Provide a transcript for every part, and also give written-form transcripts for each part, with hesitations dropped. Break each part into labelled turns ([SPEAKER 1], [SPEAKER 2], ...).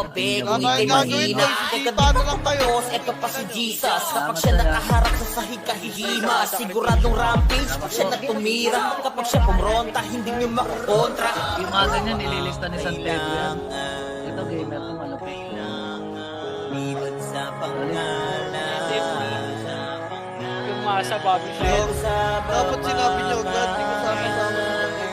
[SPEAKER 1] mabeg,
[SPEAKER 2] Tama
[SPEAKER 1] hindi
[SPEAKER 2] yung gagawin
[SPEAKER 1] mahina.
[SPEAKER 2] mo,
[SPEAKER 1] Teka
[SPEAKER 2] paano
[SPEAKER 1] dito
[SPEAKER 2] lang kayo?
[SPEAKER 1] tapos, eto pa si Jesus. Kapag siya nakaharap sa sahig kahihima, siguradong rampage pag siya nagtumira. Kapag siya pumronta, hindi nyo makakontra.
[SPEAKER 3] Yung mga ganyan, nililista ni Santiago yan. Ito gamer to malapit.
[SPEAKER 4] Yung masa, Bobby Shell.
[SPEAKER 2] Yung dapat sinabi niyo agad, hindi ko sama-sama naman eh.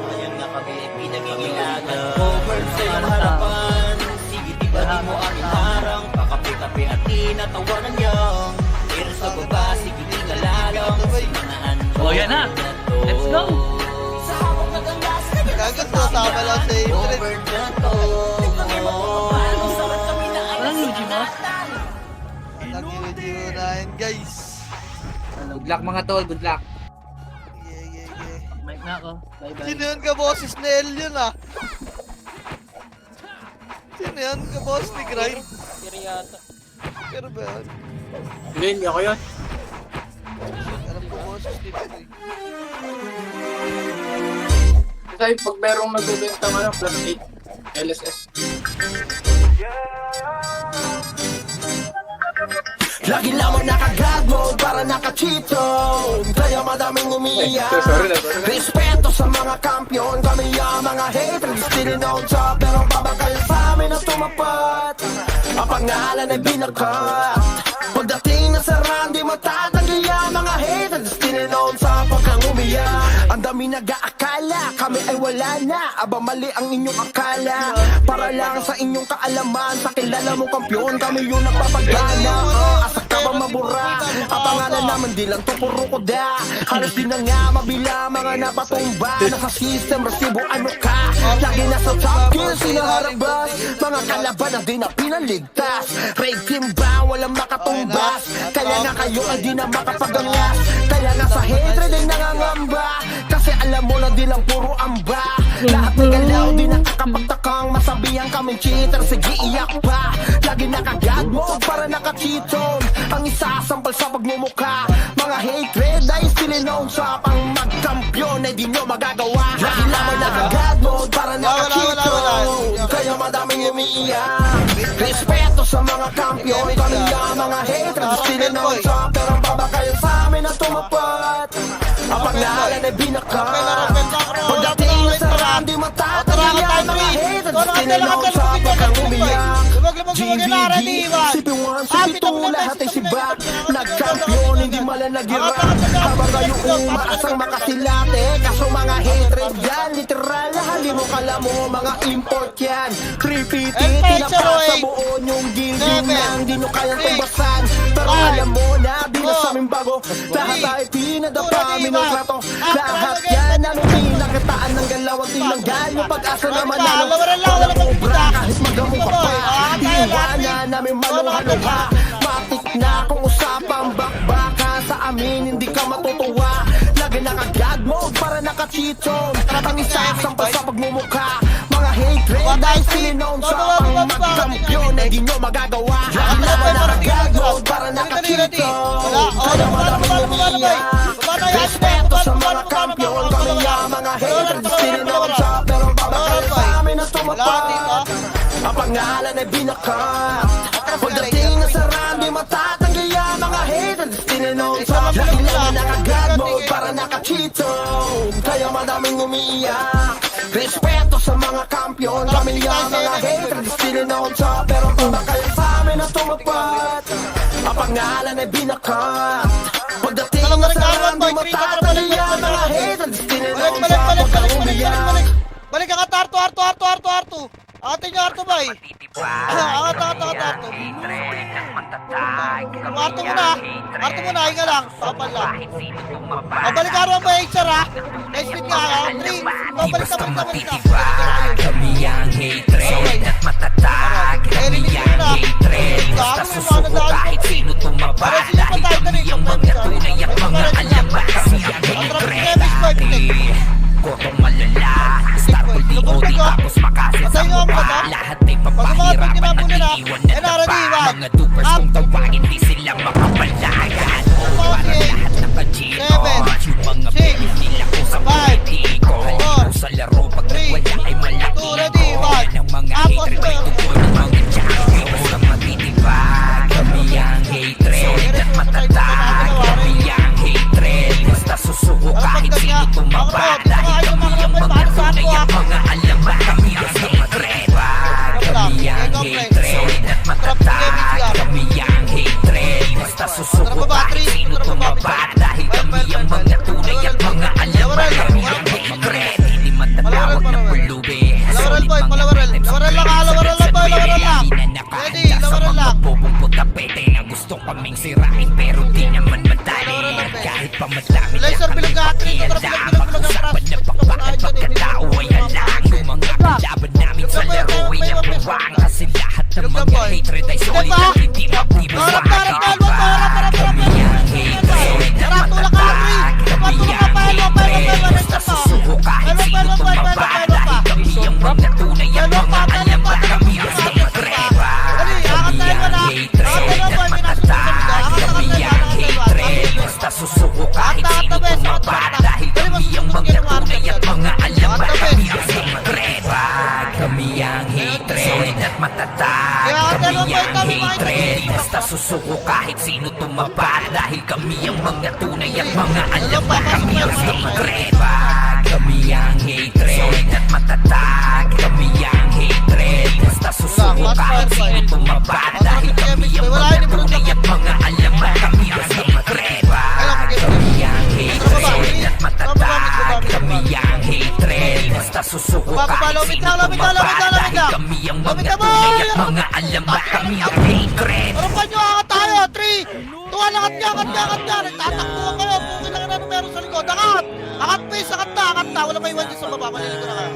[SPEAKER 1] Ayun nga kami pinag-iingagan. Over sa iyong harapan, sige di ba di mo aking harang? Pakapi-kapi at tinatawanan niyang pero sa baba, sige di ka lalang. Sinanaan ko
[SPEAKER 3] Oh, yan na. Let's go.
[SPEAKER 1] sa hawak na ganggas.
[SPEAKER 2] Kagad to, sama lang sa internet.
[SPEAKER 1] Over na to. Ang sarap kami na ay
[SPEAKER 3] Walang Yuji Boss.
[SPEAKER 2] Nag-009 guys.
[SPEAKER 5] Good luck mga tol, good luck.
[SPEAKER 2] Yeah.
[SPEAKER 3] Mic na ako. Bye-bye.
[SPEAKER 2] Sino yan ka boses na Elion ah? Sino yan ka boss ni Grind?
[SPEAKER 4] Kiri yata.
[SPEAKER 2] Pero ba yan?
[SPEAKER 5] Hindi ako yun.
[SPEAKER 2] Alam ko boses ni Grind.
[SPEAKER 5] Kasi pag merong nagbibenta ano, plus 8 LSS.
[SPEAKER 6] Lagi lamang naka-God mode para naka-cheato. Kaya madaming umiiyak. Respeto sa mga kampiyon. Kami ang mga haters, still on top. Pero babagay sa amin na tumapat. Ang pangalan ay binakat. Pagdating na sa run, di matatanggi ang mga haters, still on top. Pag kang umiyak, ang dami nag-aakala kami ay wala na. Aba mali ang inyong akala. Para lang sa inyong kaalaman, sa kilala mo kampiyon, kami yung nagpapagana. Asa ka ba mabura? Ang pangalan naman di lang to puro koda. Halos di na nga mabila mga napatumba. Nasa system, resibo ano ka? Lagi nasa top kill, sinaharabas. Mga kalaban na di na pinaligtas. Raid team ba? Walang makatumbas. Kaya nga kayo ay di na makapagangas. Kaya nga sa hatred ay nangangamba. Kasi alam mo na di lang puro amba. Lahat ng galaw di nakakapagtakang masabihan kaming cheater. Sige iyak pa. Lagi naka-God mode para naka-cheaton. Ang isasampal sa pagmumukha. Mga hatred ay still known sa pang magkampiyon ay di nyo magagawa. Lagi naman naka-God mode para naka-cheaton. Kaya madaming umiiyak. Respeto sa mga kampiyon. Kami ang mga hatred still known sa pero babakayan sa amin na tumapat. Ang pangalan ay binakat. Pagdating na sa run, di matatanggi ang mga haters. Tinanong sa pagkang umiyak. GVG, CP1, CP2, lahat ay sibak. Nagkampiyon, hindi malalagirap. Habang kayo umaasang makasilate. Kaso mga haters yan, literal. Hali mo kala mo, mga import yan. 350, tinapa sa buo yung gilging nang di nyo kayang tumbasan. Pero alam mo na, di na sa aming bago. Lahat ay pinadapa, minungrato. Lahat yan, ano pinakataan ng galaw at tinanggal yung pag-asa na manalo. Wala obra kahit magamong kapay. Iiwanan namin maluha-luha. Matik na kung usapang bakbaka. Sa amin hindi ka matutuwa. Lagi naka-God mode para naka-cheaton. Ang isasampal sa pagmumukha. Mga hatred ay sininoon sa pang-magkampiyon ay di nyo magagawa. Lagi naman naka-God mode para naka-cheaton. Kaya maraming umiiyak. Respeto sa mga kampiyon. Kami ang mga haters sininoon sa pero babakal sa amin na tumapat. Ang pangalan ay binakat. Pagdating na sa run, di matatanggi ang mga haters tinanong sa lagi lang naka-God mode para naka-cheaton. Kaya madaming umiiyak. Respeto sa mga kampiyon. Kami ang mga haters tinanong sa pero babakal sa amin na tumapat. Ang pangalan ay binakat. Pagdating na sa run, di matatanggi ang mga haters tinanong sa pagkang umiiyak.
[SPEAKER 2] Balik ka ka, Arto. Ate nyo, Arto ba eh? Arto. Arto muna, hinga lang. Tapal lang. Balik ka rin ba yung HR ha? Speed nga ha? 3. Balik ka.
[SPEAKER 1] Kami ang hatred at matatag. Kami ang hatred. Basta susuko kahit sino tumaba. Dahil kami ang mga tunay at mga alamat. Kasi ang hatred kotong malala. Starboy DOD tapos makasit sa mukha. Lahat ay papahirapan at iiwan na taba. Mga dupers kung tawagin di sila makapalagan. Para lahat nakajito. Yung mga bilis nila kung sa politiko. Sa laro pag nagwala tumaba dahil kami ang mga tunay at mga alamat. Kami ang hatred, kami ang hatred at matatag. Kami ang hatred, basta susuko kahit sino tumaba dahil kami ang mga tunay at mga alamat. Kami ang hatred, hindi matatawag na pulubi.
[SPEAKER 2] Lawaral boy, palawaral. Lawaral lang ha, lawaral lang boy, lawaral lang. Ready, lawaral lang.
[SPEAKER 1] Bubong tapete na gusto kaming sirain pero di naman madali. Kahit pa madami
[SPEAKER 2] Laser, bilagati,
[SPEAKER 1] usapan na bakit pagkatao ay halang. Yung mga laban namin sa laro ay nabuwang. Kasi lahat ng mga hatred ay solid at hindi mabibuwang. Kami ang hatred at matatag. Kami ang hatred basta susuko kahit sino tumaba. Dahil kami ang mga tunay at mga alamat. Kami ang hatred. Kami ang hatred at matatag. Kami ang hatred basta susuko kahit sino tumaba. Dahil kami ang mga tunay at mga alamat. Kami ang hatred. Kami ang hatred at matatag. Kami ang hatred basta susuko kahit sino tumaba. Dahil kami ang mga tunay at mga alamat. Kami ang hatred. Kami ang hatred at matatag. Kami ang hatred basta susuko kahit sino tumaba. Dahil kami ang mga tunay at mga alamat. Kami ang hatred. Kami ang hatred at matatag. Kami ang hatred basta susuko kahit sino tumaba. Dahil kami ang mga tunay at mga alamat. Kami ang hatred.
[SPEAKER 2] Harapan nyo, angat tayo. 3, 2, angat niya. Nagtatakbuhan kayo. Pukin lang na meron sa likod. Angat! Angat please, angat na. Wala may iwan dyan sa baba. Maliligo na kayo.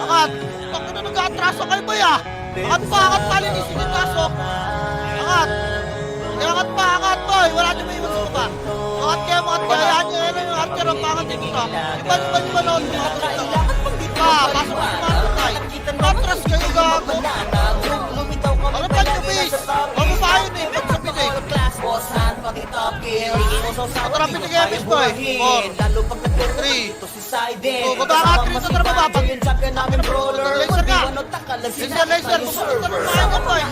[SPEAKER 2] Angat! Bakit na nag-aatraso kayo ba ya? Angat pa. Linisin yung kaso. Angat! Angat boy. Wala nyo may iwan sa baba. Angat kayo. Hayaan nyo. Yan yung archer ang pangat dito. Iba noon. Pasok mo sa mga tutay. Matras kayo gago. Harapan nyo please. Huwag mo pa yun eh. Pag sa pinig. Matrapin ni Kevin boy. 4, 3, 2, baba ka 3 sa traba ba? Laser ka. Laser. Pupunta ng mga ka boy.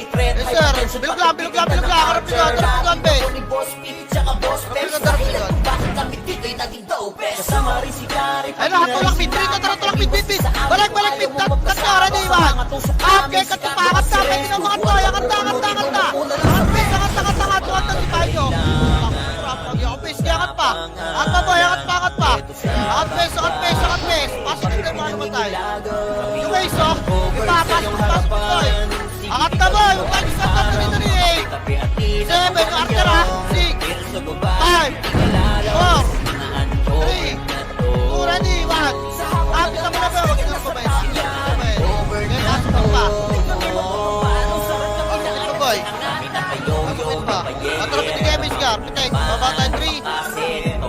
[SPEAKER 2] Laser. Bilog lang. Harap nyo. Darap nyo base. Ay na, tulak mid. Tulak mid. Balik mid. Tatlo, ready man. Okay, katipakat na. Pwede ng mga toy. Angat na. Tuwan na si Payo. Angat pa. Angat pa. Angat base. Pasok nyo kayo mga namatay. Yung base, oh. Pasok boy. Angat na boy. Magpagis na tatlo dito ni 8. 7, yung archer ha. 6, 5, 4, 3, 2, ready, 1. Kita mo na ba? Huwag nyo pa ba? May pasok pa. Ito boy. Pasukin pa. Matrapin ni Kevin Scar. Pitek. Baba tayo 3.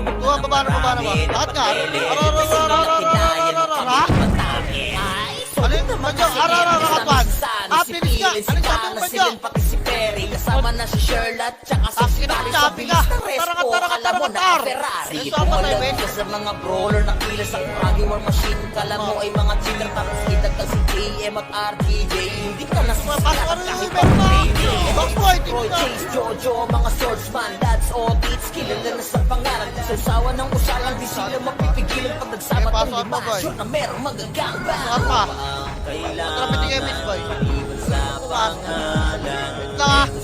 [SPEAKER 2] 2, baba na ba? Lahat nga. Ha? Ano yung Banjo? Ararararakan. Finish ka. Ano yung sabi mo Banjo?
[SPEAKER 7] Kasama na si Sherlock tsaka si
[SPEAKER 2] Sabi ka. Tara.
[SPEAKER 7] Wala ka sa mga brawler na kilos sa Kuragi War Machine. Kala mo ay mga cheater tapos kitagtag si JM at RTJ. Hindi ka na
[SPEAKER 2] Pasok kahit Box boy.
[SPEAKER 7] Roy, Chase, Jojo, mga swordsman. That's all beats. Kilala na sa pangarap. Sausawa ng usalang di sila mapipigilan pag nagsama
[SPEAKER 2] Pasok
[SPEAKER 7] ng
[SPEAKER 2] mo,
[SPEAKER 7] lima.
[SPEAKER 2] boy.
[SPEAKER 7] Sure na merong magagamba.
[SPEAKER 2] Pasok pa. Matrapin ni Kevin boy.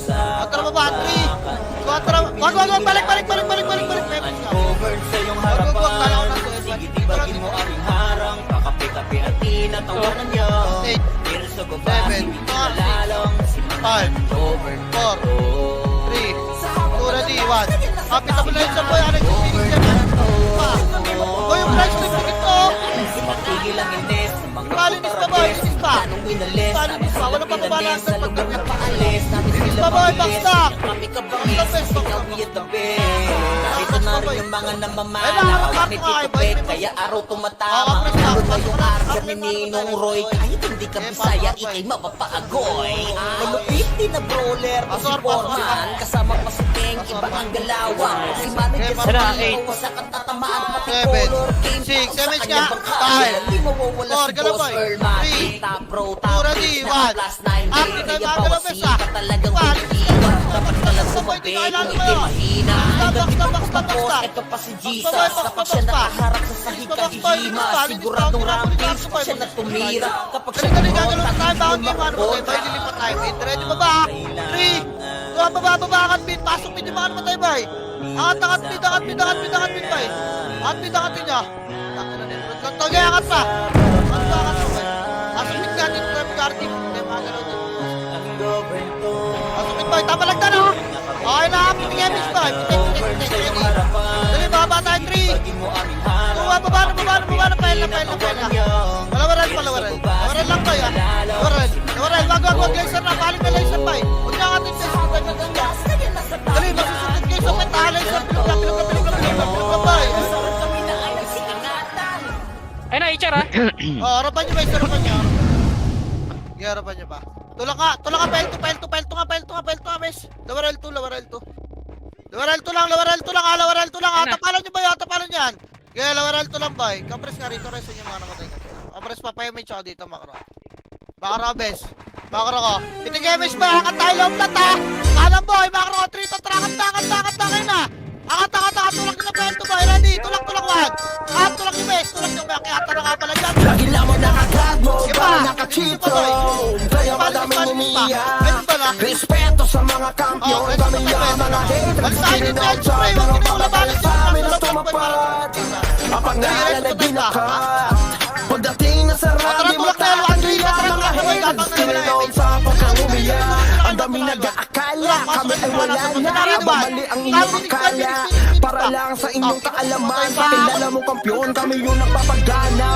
[SPEAKER 2] Atara ba 3? Wag balik.
[SPEAKER 7] Over sa iyong harapan. Sige, tibagin mo aming harang. Pakapi-kapi at tinatawanan niyo.
[SPEAKER 2] 8,
[SPEAKER 7] Pero sa baba,
[SPEAKER 2] 7,
[SPEAKER 7] hindi nalalong.
[SPEAKER 2] 5,
[SPEAKER 7] Over
[SPEAKER 2] 4, 3, 2, ready, 1. Kapit na mo na yun sa boy. Ano yung finish yan? Boy, yung price na pikit ko.
[SPEAKER 7] Matigil ang indis.
[SPEAKER 2] Malinis pa boy, linis pa. Malinis pa, wala pa kabalaan sa pagkakit. Linis pa boy, backstack.
[SPEAKER 7] Kami ka bangis, ikaw at the best. Narito na rin yung mga namamala. Hawak ni Tito Pet, kaya araw tumatama. Lalo na yung arga ni Ninong Roy. Kahit hindi ka bisaya, ikay mapapaagoy. Malupit din na brawler, si Foreman. Kasama pa si Teng iba ang galawang Si manager sa
[SPEAKER 4] Ano,
[SPEAKER 7] mga
[SPEAKER 4] eight.
[SPEAKER 7] wasak ang tatamaan Pati
[SPEAKER 2] 7,
[SPEAKER 7] color game
[SPEAKER 2] 6,
[SPEAKER 7] sa
[SPEAKER 2] 7
[SPEAKER 7] kanyang
[SPEAKER 2] nga,
[SPEAKER 7] bangka
[SPEAKER 2] 5,
[SPEAKER 7] Di mawawala
[SPEAKER 2] 4,
[SPEAKER 7] si
[SPEAKER 2] galaw
[SPEAKER 7] Boss
[SPEAKER 2] boy,
[SPEAKER 7] Earl
[SPEAKER 2] 3,
[SPEAKER 7] Makita Pro Top
[SPEAKER 2] ready,
[SPEAKER 7] 8 na
[SPEAKER 2] 1.
[SPEAKER 7] plus 9
[SPEAKER 2] Active
[SPEAKER 7] Kaya
[SPEAKER 2] tayo,
[SPEAKER 7] bawat
[SPEAKER 2] galaw, bes,
[SPEAKER 7] sika talagang
[SPEAKER 2] One.
[SPEAKER 7] binibigan Dapat ka lang
[SPEAKER 2] Boy,
[SPEAKER 7] sumabi
[SPEAKER 2] di kailangan
[SPEAKER 7] kung
[SPEAKER 2] mo
[SPEAKER 7] hindi
[SPEAKER 2] yun.
[SPEAKER 7] mahina
[SPEAKER 2] Box,
[SPEAKER 7] Hanggang
[SPEAKER 2] box,
[SPEAKER 7] dito
[SPEAKER 2] box,
[SPEAKER 7] tapos
[SPEAKER 2] box,
[SPEAKER 7] Ito pa si
[SPEAKER 2] box,
[SPEAKER 7] Jesus
[SPEAKER 2] box,
[SPEAKER 7] Kapag
[SPEAKER 2] box,
[SPEAKER 7] siya
[SPEAKER 2] box,
[SPEAKER 7] nakaharap sa sahig
[SPEAKER 2] box, box,
[SPEAKER 7] kahihima
[SPEAKER 2] box, box,
[SPEAKER 7] Siguradong
[SPEAKER 2] box, box,
[SPEAKER 7] rampage
[SPEAKER 2] box, box,
[SPEAKER 7] siya na
[SPEAKER 2] box,
[SPEAKER 7] tumira Kapag siya
[SPEAKER 2] Dali, gagalaw na tayo, bawat
[SPEAKER 7] tagilid
[SPEAKER 2] game, ano mo tayo, boy, lilipat tayo, mid, ready ba ba? 3, 2, baba, angat mid, pasok mid, yung mga ano mo tayo, boy. Angat mid, boy. Angat mid niya. Tagay, angat pa. Angat pa, boy. Pasok mid natin, guarding, tayo, mga galaw din. Pasok mid, boy, tama lang na, no? Okay na, piting emis, boy, piting, dali, baba tayo, 3, 2, baba na, pail na. Lawaran lang tayo, ah. Lawaran, wag, laser na, paling na laser, boy. Huwag niya ating laser, boy, dali, masusunod kayo sa pentahan, laser, pilog, boy.
[SPEAKER 4] Ay na, HR ah.
[SPEAKER 2] Oh, harapan niyo, boy, harapan niyo. Okay, harapan niyo ba? Tulak ka, pail to, bes. Lawaran to lang, atapalan niyo, boy, atapalan yan. Okay, lawaran to lang, boy. Kapres nga rito, resin yung mga namatay ka. Kapres, papayamay siya dito, makro. Makro, bes. Makro ko. Pitig-emis ba? Angat tayo lang plat, ha? Alam, boy, makro, 3 to, trakat kayo na. Angat, tulak nyo na pail to, boy. Ready, tulak, 1. Tulak nyo, bes. Tulak nyo, kaya tara nga pala dyan.
[SPEAKER 6] Lagi lamang naka-God mode,
[SPEAKER 2] Iba.
[SPEAKER 6] para naka-cheato Kaya madaming umiiyak Respeto sa mga kampiyon, kami ang mga haters Sininaw sa pero babakal sa amin ang tumapad Ang pangalan ay binakat Pagdating na sa rally, matatanggi ang mga haters Sininaw sa pagkang umiyak Ang dami nag-aakala, kami ay wala na Mali ang inyong akala Para lang sa inyong kaalaman Sa kilala mong kampiyon, kami yung nagpapagana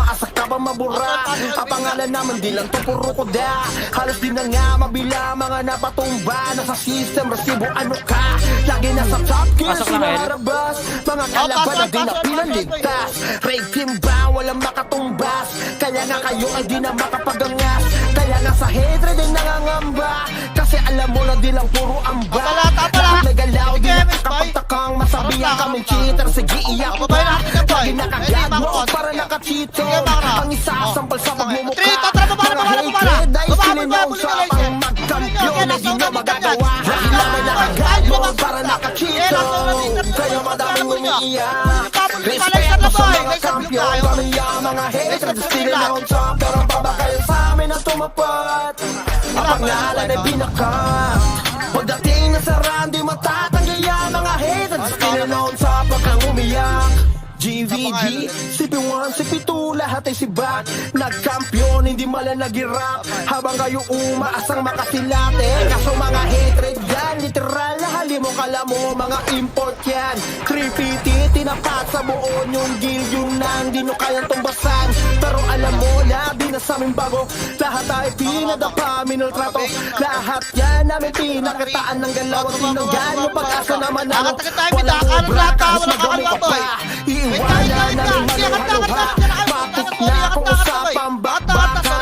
[SPEAKER 6] Asa ka ba mabura? Ang pangalan naman di lang to puro kuda Halos di na nga mabila mga napatumba Nasa system, resibo ano ka? Lagi nasa top gear,
[SPEAKER 4] Pasok lang, El.
[SPEAKER 6] sinarabas Mga kalaban na di na pinaligtas Raid team ba? Walang makatumbas Kaya nga kayo ay di na makapagangas Kaya nga sa hatred ay nangangamba Kasi alam mo na di lang puro amba
[SPEAKER 2] Tapala.
[SPEAKER 6] Lahat na galaw di
[SPEAKER 2] Sige,
[SPEAKER 6] na
[SPEAKER 2] Miss Boy.
[SPEAKER 6] kakapagtakang Masabihan kaming cheater, sige iyak mo
[SPEAKER 2] Babay natin yan, boy.
[SPEAKER 6] Lagi naka-God
[SPEAKER 2] Ready,
[SPEAKER 6] mo
[SPEAKER 2] Macron.
[SPEAKER 6] para nakachito
[SPEAKER 2] Sige, Macron.
[SPEAKER 6] Ang isasampal sa pagmumukha
[SPEAKER 2] 3, tatra, baba na.
[SPEAKER 6] Mga hatred ay sininausapang magkampiyon na di nyo magagawa Lagi naman naka-God mo para nakachito Kaya madaming umiiyak Respeto sa mga kampiyon Kami ang mga hatred sininausap Pero babakayan sa amin ang tumapat Ang pangalan ay binakat Pagdating na sa randi matatanggi ang mga haters sininausap kang umiyak GVG, CP1, CP2, lahat ay sibat Nagkampiyon, hindi mala nag-rap Habang kayo umaasang makasilate Kaso mga hatred yan, literal Hali mo kala mo, mga import yan Creepity, tinapat sa buo yung gil Yun nang di nyo kayang tumbasan Pero alam mo, labi na sa aming bago Lahat ay pinadapa, minultrato Lahat yan namin pinakitaan ng galaw At tinanggan yung pag-asa naman ako Walang obra, kahit magaling ka pa Iiwanan namin maluha-luha Matik na kung usapang baka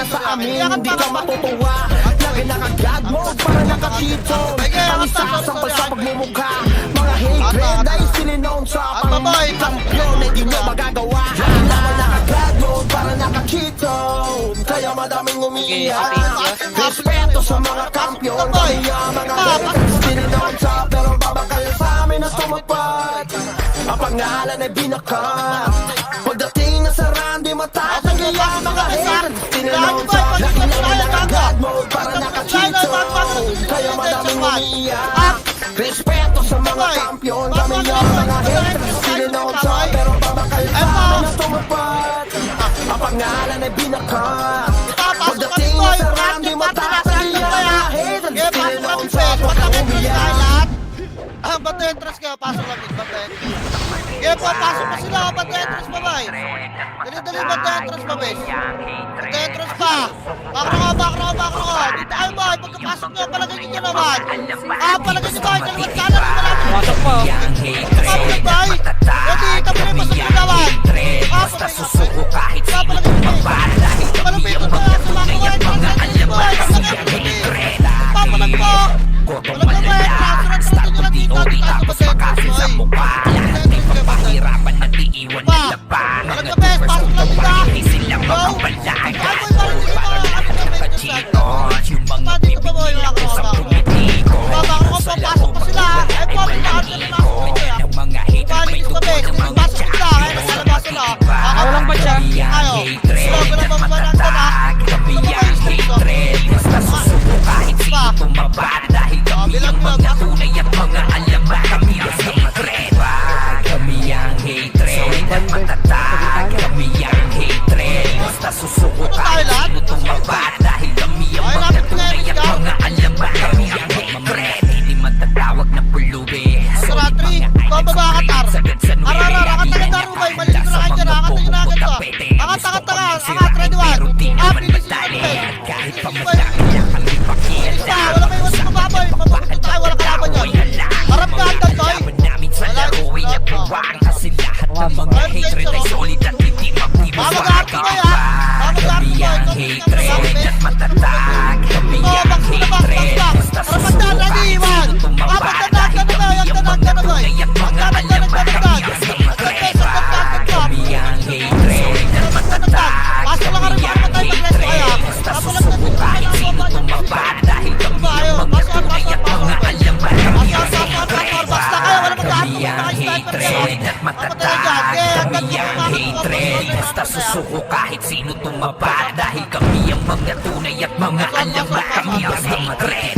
[SPEAKER 6] sa amin Hindi ka matutuwa Lagi naka-God mode para nakachito Ang isasampal sa pagmumukha Mga hatred ay sininoon sa pang-kampiyon Hindi nyo magagawa Lagi naman naka-God mode para nakachito Kaya madaming umiiyak Respeto sa mga kampiyon Kami ang mga haters sininoon sa pero babakal sa amin ang tumapat Ang pangalan ay binakat Pagdating na sa randi matatanggi ang mga haters Tinanong sa laki na naka-God mode para nakachito Kaya madaming umiiyak Respeto sa mga kampiyon Kami ang mga haters Tinanong sa pero babakal sa amin ang tumapat Ang pangalan ay binakat Pagdating na sa randi matatanggi ang mga haters Tinanong sa pagkang umiiyak
[SPEAKER 2] Bato entrance kayo, pasok lang mid, bato entrance. Kaya po, pasok pa sila, bato entrance pa, bay. Dali, bato entrance pa, bes. Bato entrance pa. Bakro ka. Dito kayo, bay. Pagkapasok nyo, palagay nyo naman. Palagay nyo, bay. Dalawat kanan, malapit.
[SPEAKER 4] Pasok pa oh.
[SPEAKER 2] Kapag, bay. Ready, kami na yung pasok nyo naman.
[SPEAKER 1] Basta susuko kahit sino tumabal Dahil kami ang mga tunay at mga alaman Siyang hatred
[SPEAKER 2] Papalag po.
[SPEAKER 1] Gotong malala Basta di
[SPEAKER 2] Talaga best, pasok lang nila.
[SPEAKER 1] Hindi sila
[SPEAKER 2] Go!
[SPEAKER 1] makapalaga.
[SPEAKER 2] Ay, boy, parang hindi mga ano na medyo sa
[SPEAKER 1] Yung mga
[SPEAKER 2] dito pa boy, wala ka
[SPEAKER 1] sa
[SPEAKER 2] mga
[SPEAKER 1] politiko.
[SPEAKER 2] Baba ko, papasok pa sila. Ay, po, may lahat na nasa dito.
[SPEAKER 1] Ng mga hater
[SPEAKER 2] Bali
[SPEAKER 1] may
[SPEAKER 2] dito
[SPEAKER 1] dugo
[SPEAKER 2] best,
[SPEAKER 1] ng mga
[SPEAKER 2] pasok sila. Ay, nakalabas sila.
[SPEAKER 4] Walang ba siya?
[SPEAKER 2] Ayo, slow ko na bababanan ka na.
[SPEAKER 1] Kami ang hatred. Basta susuko kahit sino tumaba. Dahil kami ang mga tunay at mga alamat. Kami ang hatred. Kami ang hatred at matatag. Kami ang hatred. Basta susuko kahit sino tumaba. Dahil kami ang mga tunay at mga alamat. Kami ang hatred. Hindi matatawag na pulubi.
[SPEAKER 2] Ratri, bababa ka tar. Ararara, kataga mo ba? Mali ko na kayo dyan. Angat na agad ba? Angat, ready one. Bilis yung
[SPEAKER 1] kahit pa madami lang kami pakita.
[SPEAKER 2] Isa, wala kayo walang mababoy. Mababuto tayo, wala kalaban yun. Harap ka agad, boy.
[SPEAKER 1] Laban namin sa laro ay nagbuwang. Kasi lahat ng mga hatred ay solid at hindi magbibuwag. Kami ang hatred at matatag. Kami ang hatred. Basta susuko kahit sino tumaba. Dahil kami ang mga tunay at mga alamat. Kami ang hatred. Kami ang hatred at matatag. Kami ang hatred. Basta susuko kahit sino tumaba. Dahil kami ang mga tunay at mga alamat. Kami ang hatred. Kami ang hatred at matatag. Kami ang hatred. Basta susuko kahit sino tumaba. Dahil kami ang mga tunay at mga alamat. Kami ang hatred.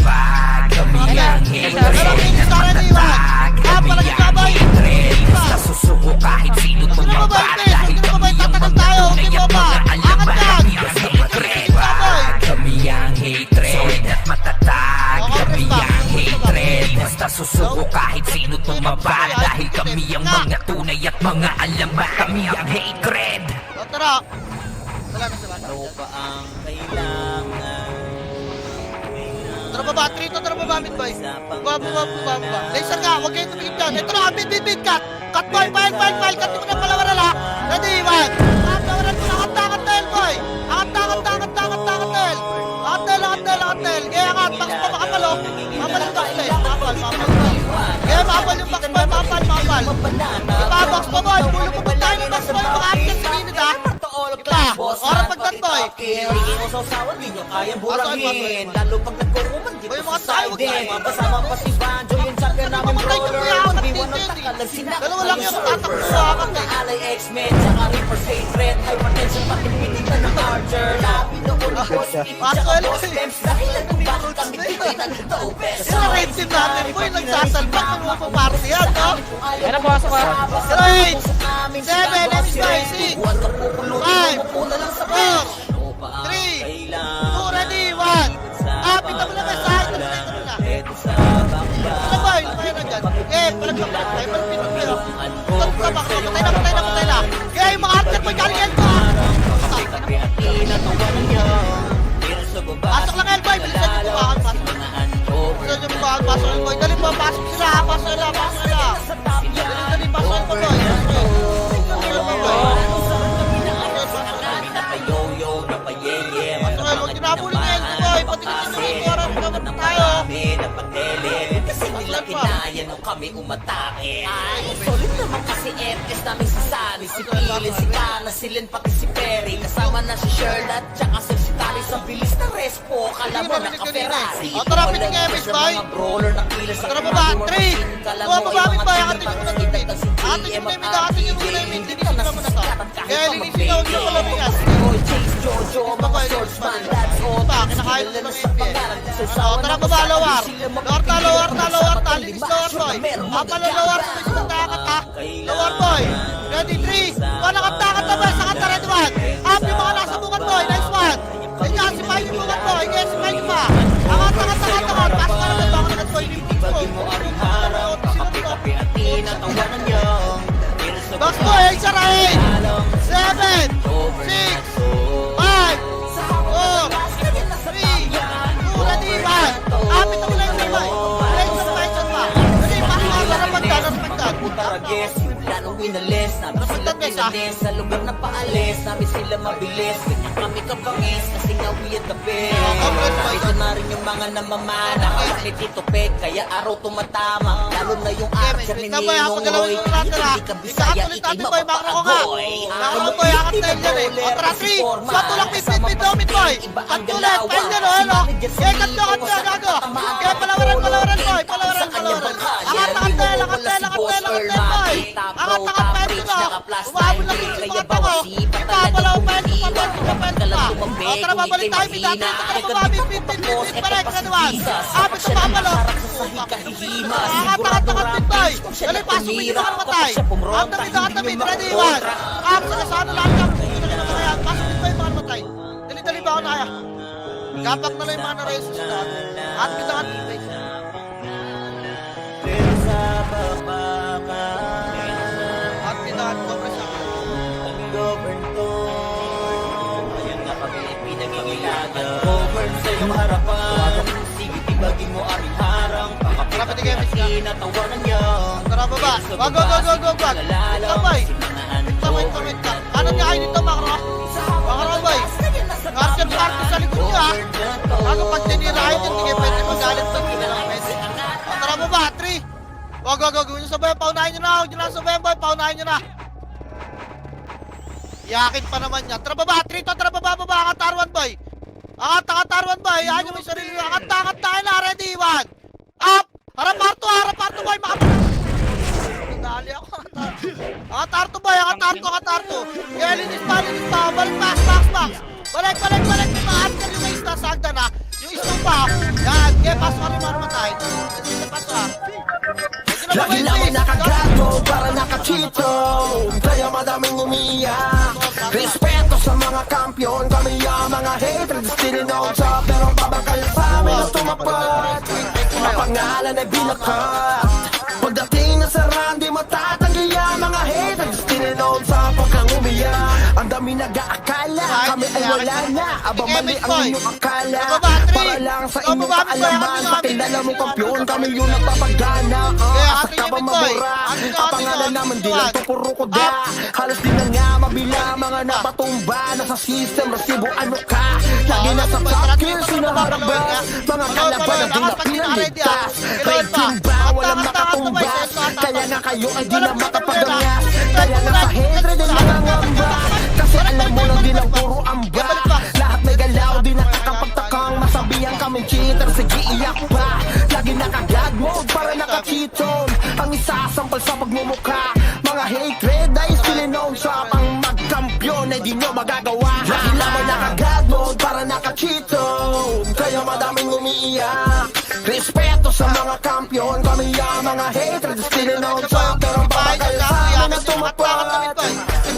[SPEAKER 1] Kami ang hatred at matatag. Kami ang hatred. Basta susuko kahit sino tumaba. Dahil kami ang mga tunay at mga alamat. Kami ang hatred. Kami ang hatred at matatag. Kami ang hatred. Basta susuko kahit sino tumaba. Dahil kami ang mga tunay at mga alamat. Kami ang hatred.
[SPEAKER 2] Tara. Wala na sila.
[SPEAKER 7] Tropa ang kailangan.
[SPEAKER 2] Tara baba, trito, tara baba, mid boy. Baba. Laser nga, huwag kayo tumingin dyan. Ito na, mid, cut. Cut boy, file. Cut mo na palawaran ha. Ready, one. Palawaran mo na, angat tail boy. Angat tail. Kaya angat, box pa makapalo. Mapal yung box tail. Mapal. Kaya mapal yung box boy, mapal. Ipabox pa boy, pulo po tayo ng box boy. Mga action sa gilid ha. Ipa, oras pagdan boy.
[SPEAKER 7] Hindi mo sausawan, di nyo kayang burangin. Lalo pag nagkukuman, di
[SPEAKER 2] Boy,
[SPEAKER 7] mo
[SPEAKER 2] mga tayo,
[SPEAKER 7] susidin.
[SPEAKER 2] wag tayo.
[SPEAKER 7] Mabasama pa si Banjo, yung champion namin
[SPEAKER 2] Mamatay ka
[SPEAKER 7] brawler.
[SPEAKER 2] kuya,
[SPEAKER 7] Pag di
[SPEAKER 2] natin
[SPEAKER 7] mo
[SPEAKER 2] yun,
[SPEAKER 7] nagtakalag, sinakot
[SPEAKER 2] Dalawa lang
[SPEAKER 7] ng
[SPEAKER 2] yung
[SPEAKER 7] server.
[SPEAKER 2] tatakbo sa akin,
[SPEAKER 7] Mga alay X-Men, tsaka Reaper's hatred. Hypertension, pati pinitan ng Archer. Labi noon, boss, tsaka boss Pems. Dahilan kung bakit kami tinitan ng Topes.
[SPEAKER 2] Yung red team natin boy, nagsasalpak ng mga paparty yan, no?
[SPEAKER 4] Ay, napasok ka.
[SPEAKER 2] 8, 7, let's go, 6, 5, 4, 3, 2, ready, 1. Pita mo lang sa side, ano boy, lumayan na dyan. Palagpak. Patay na. Yung mga hardcore boy, galing yan ko. Pasok lang Elboy, bilisan nyo bumakan. Pasok Elboy, dali mo, pasok sila. Dali, pasok Elboy. Huwag kinabuli niya Elboy, pati kasi yung oras naman tayo.
[SPEAKER 7] Kasi nila kinaya nung kami umatake. Ay, solid naman kasi FS namin si Sunny, si Pilin, si Kana, si Len, pati si Perry. Kasama na si Sherlock, tsaka si Tali sa bilis na respo. Kala mo naka-Ferrari.
[SPEAKER 2] O, tara, pinig nga, MS boy. Tara baba, 3. Bababit boy, akatin nyo muna yung mid. Akatin nyo muna yung mid. Linisin na muna to. Kaya linisin na, huwag nyo kalamihan.
[SPEAKER 7] Jojo, mga swordsman, that's all.
[SPEAKER 2] Kinakain mo ng NBA. Tara baba, lowar. Linis lowar boy. Lowar boy, sinatakat ha. Lowar boy. Ready, 3. Nakatakot na boy, sakata ready 1. Up yung mga nasa bungat boy, nice one. Kaya si Mike yung bungat boy, kaya si Mike pa. Angat. Pasok ka naman, baka nagat boy. Box boy, isa ra 8, 7, 6, 5, 4, 3, 2, ready, 1. Apit mo lang yung boy. Ready, pasok ka, larapagdan.
[SPEAKER 7] Putaragis, planong winalis, namin sila pinalis. inis Sa lugar na paalis, namin sila mabilis Ganyan kami kabangis, kasi nga we are the best Ito na rin yung mga namamana Kalak ni Tito Peg, kaya araw tumatama Lalo na yung archer ni
[SPEAKER 2] Ikaw, boy, ako
[SPEAKER 7] Ninong
[SPEAKER 2] dalawin
[SPEAKER 7] Roy
[SPEAKER 2] mo natin, ha?
[SPEAKER 7] Hindi ka Bisaya,
[SPEAKER 2] Ikakatuloy
[SPEAKER 7] ikay
[SPEAKER 2] natin, boy, makro ko nga.
[SPEAKER 7] mapapakagoy
[SPEAKER 2] Makro ko, boy, akat na yun yan, eh. Kontra 3, shot tulak, pit, domit, boy. Pagtulit, pahin yan, oh, ano? Kaya katlo, gago. Kaya palawaran, boy. Angat, boy. Angat, pahin ko, umabot lang yung mga tao. Ipapalaw, pahin ko. O, tara, babalik tayo, may dati. Tara, babalik, pit, parek, kanuan. Apit sa papalaw. Angat, boy. Dali, pasok, hindi na matay. Ang dami, ready, one. Sana lang lang. Pasok mo ba yung mga matay? Dali-dali ba ako na kaya? Gapak na lang yung mga na-resist na. At bitangan dito. At bitangan ko pre sa
[SPEAKER 7] Ayun na kami pinag-iilagan Govern sa iyong harapan Sige tibagin mo aring harang Pakapit natawanan niya
[SPEAKER 2] tara baba. Wag. Sabay. Wait ka. Kanan niya kayo dito, Makro. Makro, boy. Carter sa likod niya. Bago pag tinira kayo, hindi kayo pwede magalit sa Messi. O, tara baba, 3. Wag. Huwag niyo sabayan, paunahin niyo na. Huwag niyo na sabayan, boy. Paunahin niyo na. Yakin pa naman niya. Tara baba, 3 to. Tara baba. Angat tarwan, boy. Angat, boy. Yan yung may sarili. Angat tayo na. Ready, 1. Up. Harap Arto, boy. Dali ako. Angat Arto. Kaya linis pa. Balik, max. Balik. May ma-answer yung may isda sa hagdan, ha. Yung istupa. Yan. Kaya paso ka rin mamatay. Paso, ha.
[SPEAKER 6] Lagi namin nakagago para nakachito Kaya madaming umiiyak Respeto sa mga kampiyon Kami ang mga haters Still on top Pero babakal sa amin na tumapad Ang pangalan ay binakat Pagdating na sa run Di matatanggi ang mga haters Still on top Huwag kang umiyak Ang dami nag-aakala Kami ay wala na Aba mali ang inyong akala Para lang sa inyong kaalaman Pakilala mo kampiyon Kami yung nagpapagana Asa ka ba mabura? Ang pangalan naman di lang to puro kuda Halos di na nga mabila Mga napatumba Nasa system resibo ano ka Lagi nasa top kill Sinaharaba Mga kalaban na di na pinaligtas Rating ba? Walang nakatumbas Kaya nga kayo ay di na makapagangas Kaya nga sa hatred ay nangangamba Kasi alam mo lang di lang puro amba Lahat may galaw di nakakapagtakang Masabihan kaming cheater Sige iyak pa Lagi naka-god mode para naka-cheaton Ang isasampal sa pagmumukha Mga hatred ay still known sa Ang magkampiyon ay di nyo magagawa Lagi naman naka-god mode para naka-cheaton Kaya madaming umiiyak Respeto sa mga kampiyon Kami ang mga hatred still known sa Pero babagay sa amin na tumapad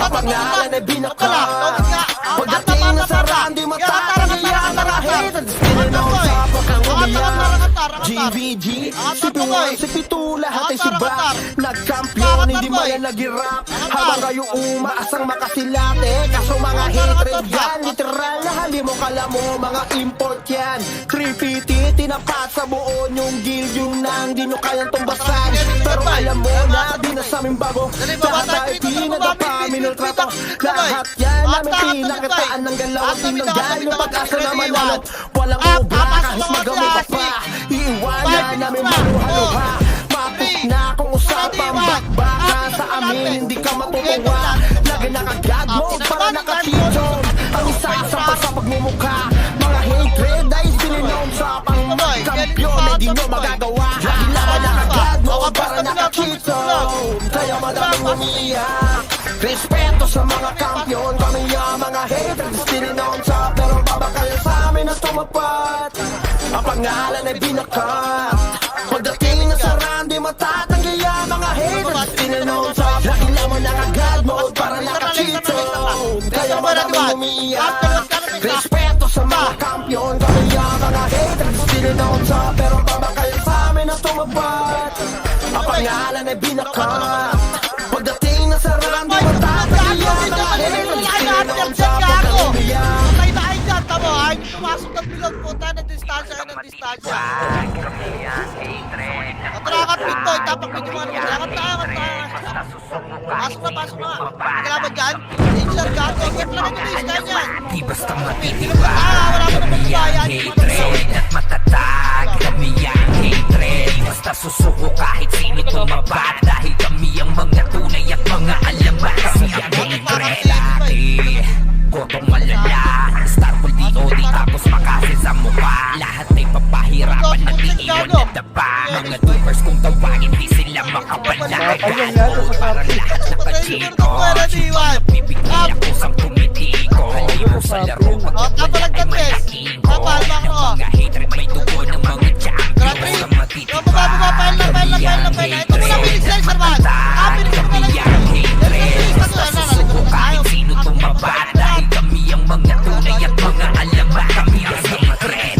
[SPEAKER 6] Ang pangalan ay binakat Pagdating na sa run Di matatanggi ang mga hatred still known sa Huwag kang umiyak GVG, si P1, si P2, lahat ay sibat Nag-champion, hindi man yan nag-rap Habang kayo umaasang makasilate Kaso mga hatred yan, literal na halimo kala mo Mga import yan 350, tinapat sa buo yung guild Yung nang di nyo kayang tumbasan Pero alam mo na, di na sa aming bago Lahat ay pinadapa, minultrato Lahat yan namin pinakataan ng galaw At tinanggal yung pag-asa na manalo Walang obra kahit magawa ka pa Iiwanan namin maluha-luha Matik na kung usapang bakbaka Sa amin hindi ka matutuwa Lagi naka-god mode para naka-cheaton Ang isasampal sa pagmumukha Mga hatred ay sininom sa pang-kampiyon Ay di nyo magagawa Lagi naman naka-god mode para naka-cheaton Kaya madaming umiiyak Respeto sa mga kampiyon Kami ang mga hatred sininom sa Pero babakal sa amin na tumapat Ang pangalan ay binakat Pagdating na sa run Di matatanggi ang mga haters Tinanong sa lagi naman naka-god mode Para naka-cheaton Kaya maraming umiiyak Respeto sa mga kampiyon Kami ang mga haters Tinanong sa pero babakal sa amin na tumapat Ang pangalan ay binakat Pagdating na sa run Di matatanggi ang mga haters Tinanong sa pero umiiyak
[SPEAKER 2] Patay na kayo dyan, tamo ha? Hindi pumasok ng bilog po tayo ng distansya. Atara ka Ito, itapak medyo mga naman. Angat na. Pasok na. Kalaban dyan. Inchar, gato. Get lang yung base guy niyan.
[SPEAKER 1] Di basta
[SPEAKER 2] Wala
[SPEAKER 1] matitibag.
[SPEAKER 2] mo naman
[SPEAKER 1] Kami ang
[SPEAKER 2] bayan.
[SPEAKER 1] hatred at matatag. Kami ang hatred. Basta susuko kahit sino tumapat. Dahil kami ang mga tunay at mga alamat. Kami ang hatred. Laki, kotong malala. Starfall DOD tapos makasin sa mukha. Lahat ay papahirapan at iiwan na daba. Mga dupers kung tawagin di sila makapala. Gago parang lahat nakachiko. Nagbibigay ako sa tumitiko. Halimo sa laro
[SPEAKER 2] O, kapalag ng test. Kapal ba ako?
[SPEAKER 1] mga hatred may dugo ng mga champion sa matitibag.
[SPEAKER 2] Pail. Ito muna bilis lang, Sarman. Bilis mo na lang.
[SPEAKER 1] Basta susuko kahit sino tumapat. Dahil kami ang mga tunay at mga alamat. Kami ang hatred.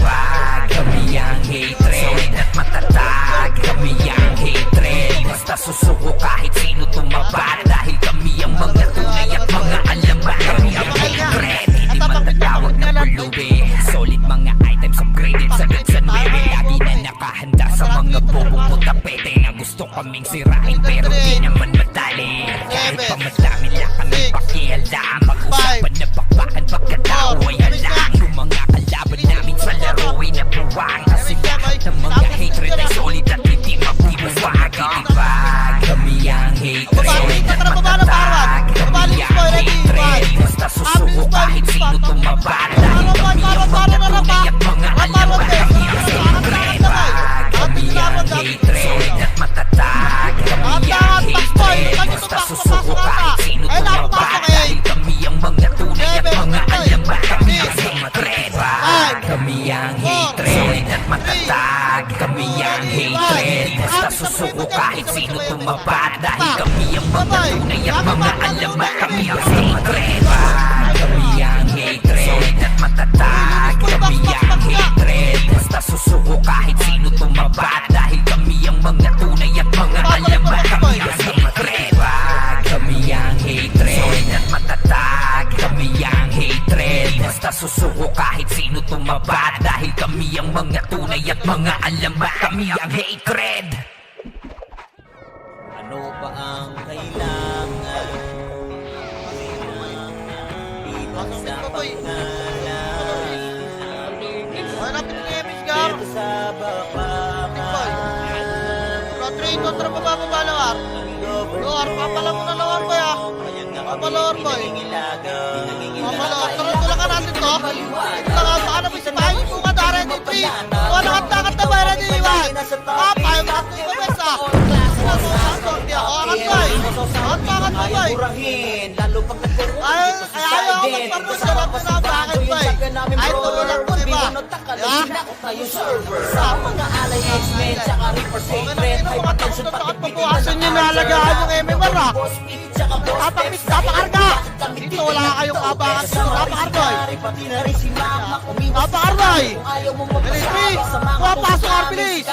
[SPEAKER 1] Kami ang hatred at matatag. Kami ang hatred. Basta susuko kahit sino tumapat. Dahil kami ang mga tunay at mga alamat. Kami ang hatred. Hindi matatawag na pulubi. Solid mga items upgraded sagad sa nere. Lagi na nakahanda sa mga bobong putapete na gusto kaming sirain pero di naman madali. Kahit pa madami lang kami pakialam. Mag-usapan na bakbakan pagkatao ay halang. Yung mga kalaban namin sa laro ay nabuwang. Kasi lahat ng mga hatred ay solid at hindi mabibuwag. Itibag, kami ang hatred at matatag. Kami ang hatred. Basta susuko kahit sino tumabat. Dahil kami ang mga tunay at mga alamat. Kami ang hatred. Kami ang hatred at matatag. Kami ang hatred. Basta susuko kahit sino tumabat. Dahil kami ang mga tunay at mga alamat. Kami ang hatred. Kami ang hatred at matatag. Kami ang hatred. Basta susuko kahit sino tumabat. Dahil kami ang mga tunay at mga alamat. Kami ang hatred. Kami ang hatred at matatag. Kami ang hatred. Basta susuko kahit sino tumabat. Dahil kami ang mga tunay at mga alamat. Kami ang hatred. Kami ang hatred at matatag. Kami ang hatred. Basta susuko kahit sino tumabat. Dahil kami ang mga tunay at mga alamat. Kami ang hatred.
[SPEAKER 7] Ano pa ang kailangan? Ibang sa pangalan.
[SPEAKER 2] Hanapin ni Emis, Gar.
[SPEAKER 7] Dito sa bakbakan.
[SPEAKER 2] Rodri, kontra bababa Lawar. Lawar, papala mo na Lawar boy ah. Papalawar boy. Papalawar, tulungan ka natin to. Baka na may sabahin yung mga dara ni Tri. Wala kang na bayra ni Iwan. Papa, yung mga tuyo bes ah. Angat boy. Ay, ayaw ako magpapos. Alam ko na bakit boy. Ay, tulungan ko diba?
[SPEAKER 7] Sa mga alay X-Men, tsaka Reaper Sacred.
[SPEAKER 2] Pabukasan nyo nalagaan yung MMR ah. Tapakarga! Dito wala kayong abangan dito. Tapakargoy! Tapakargoy! Dali, 3! Pumapasok ang bilis! 9!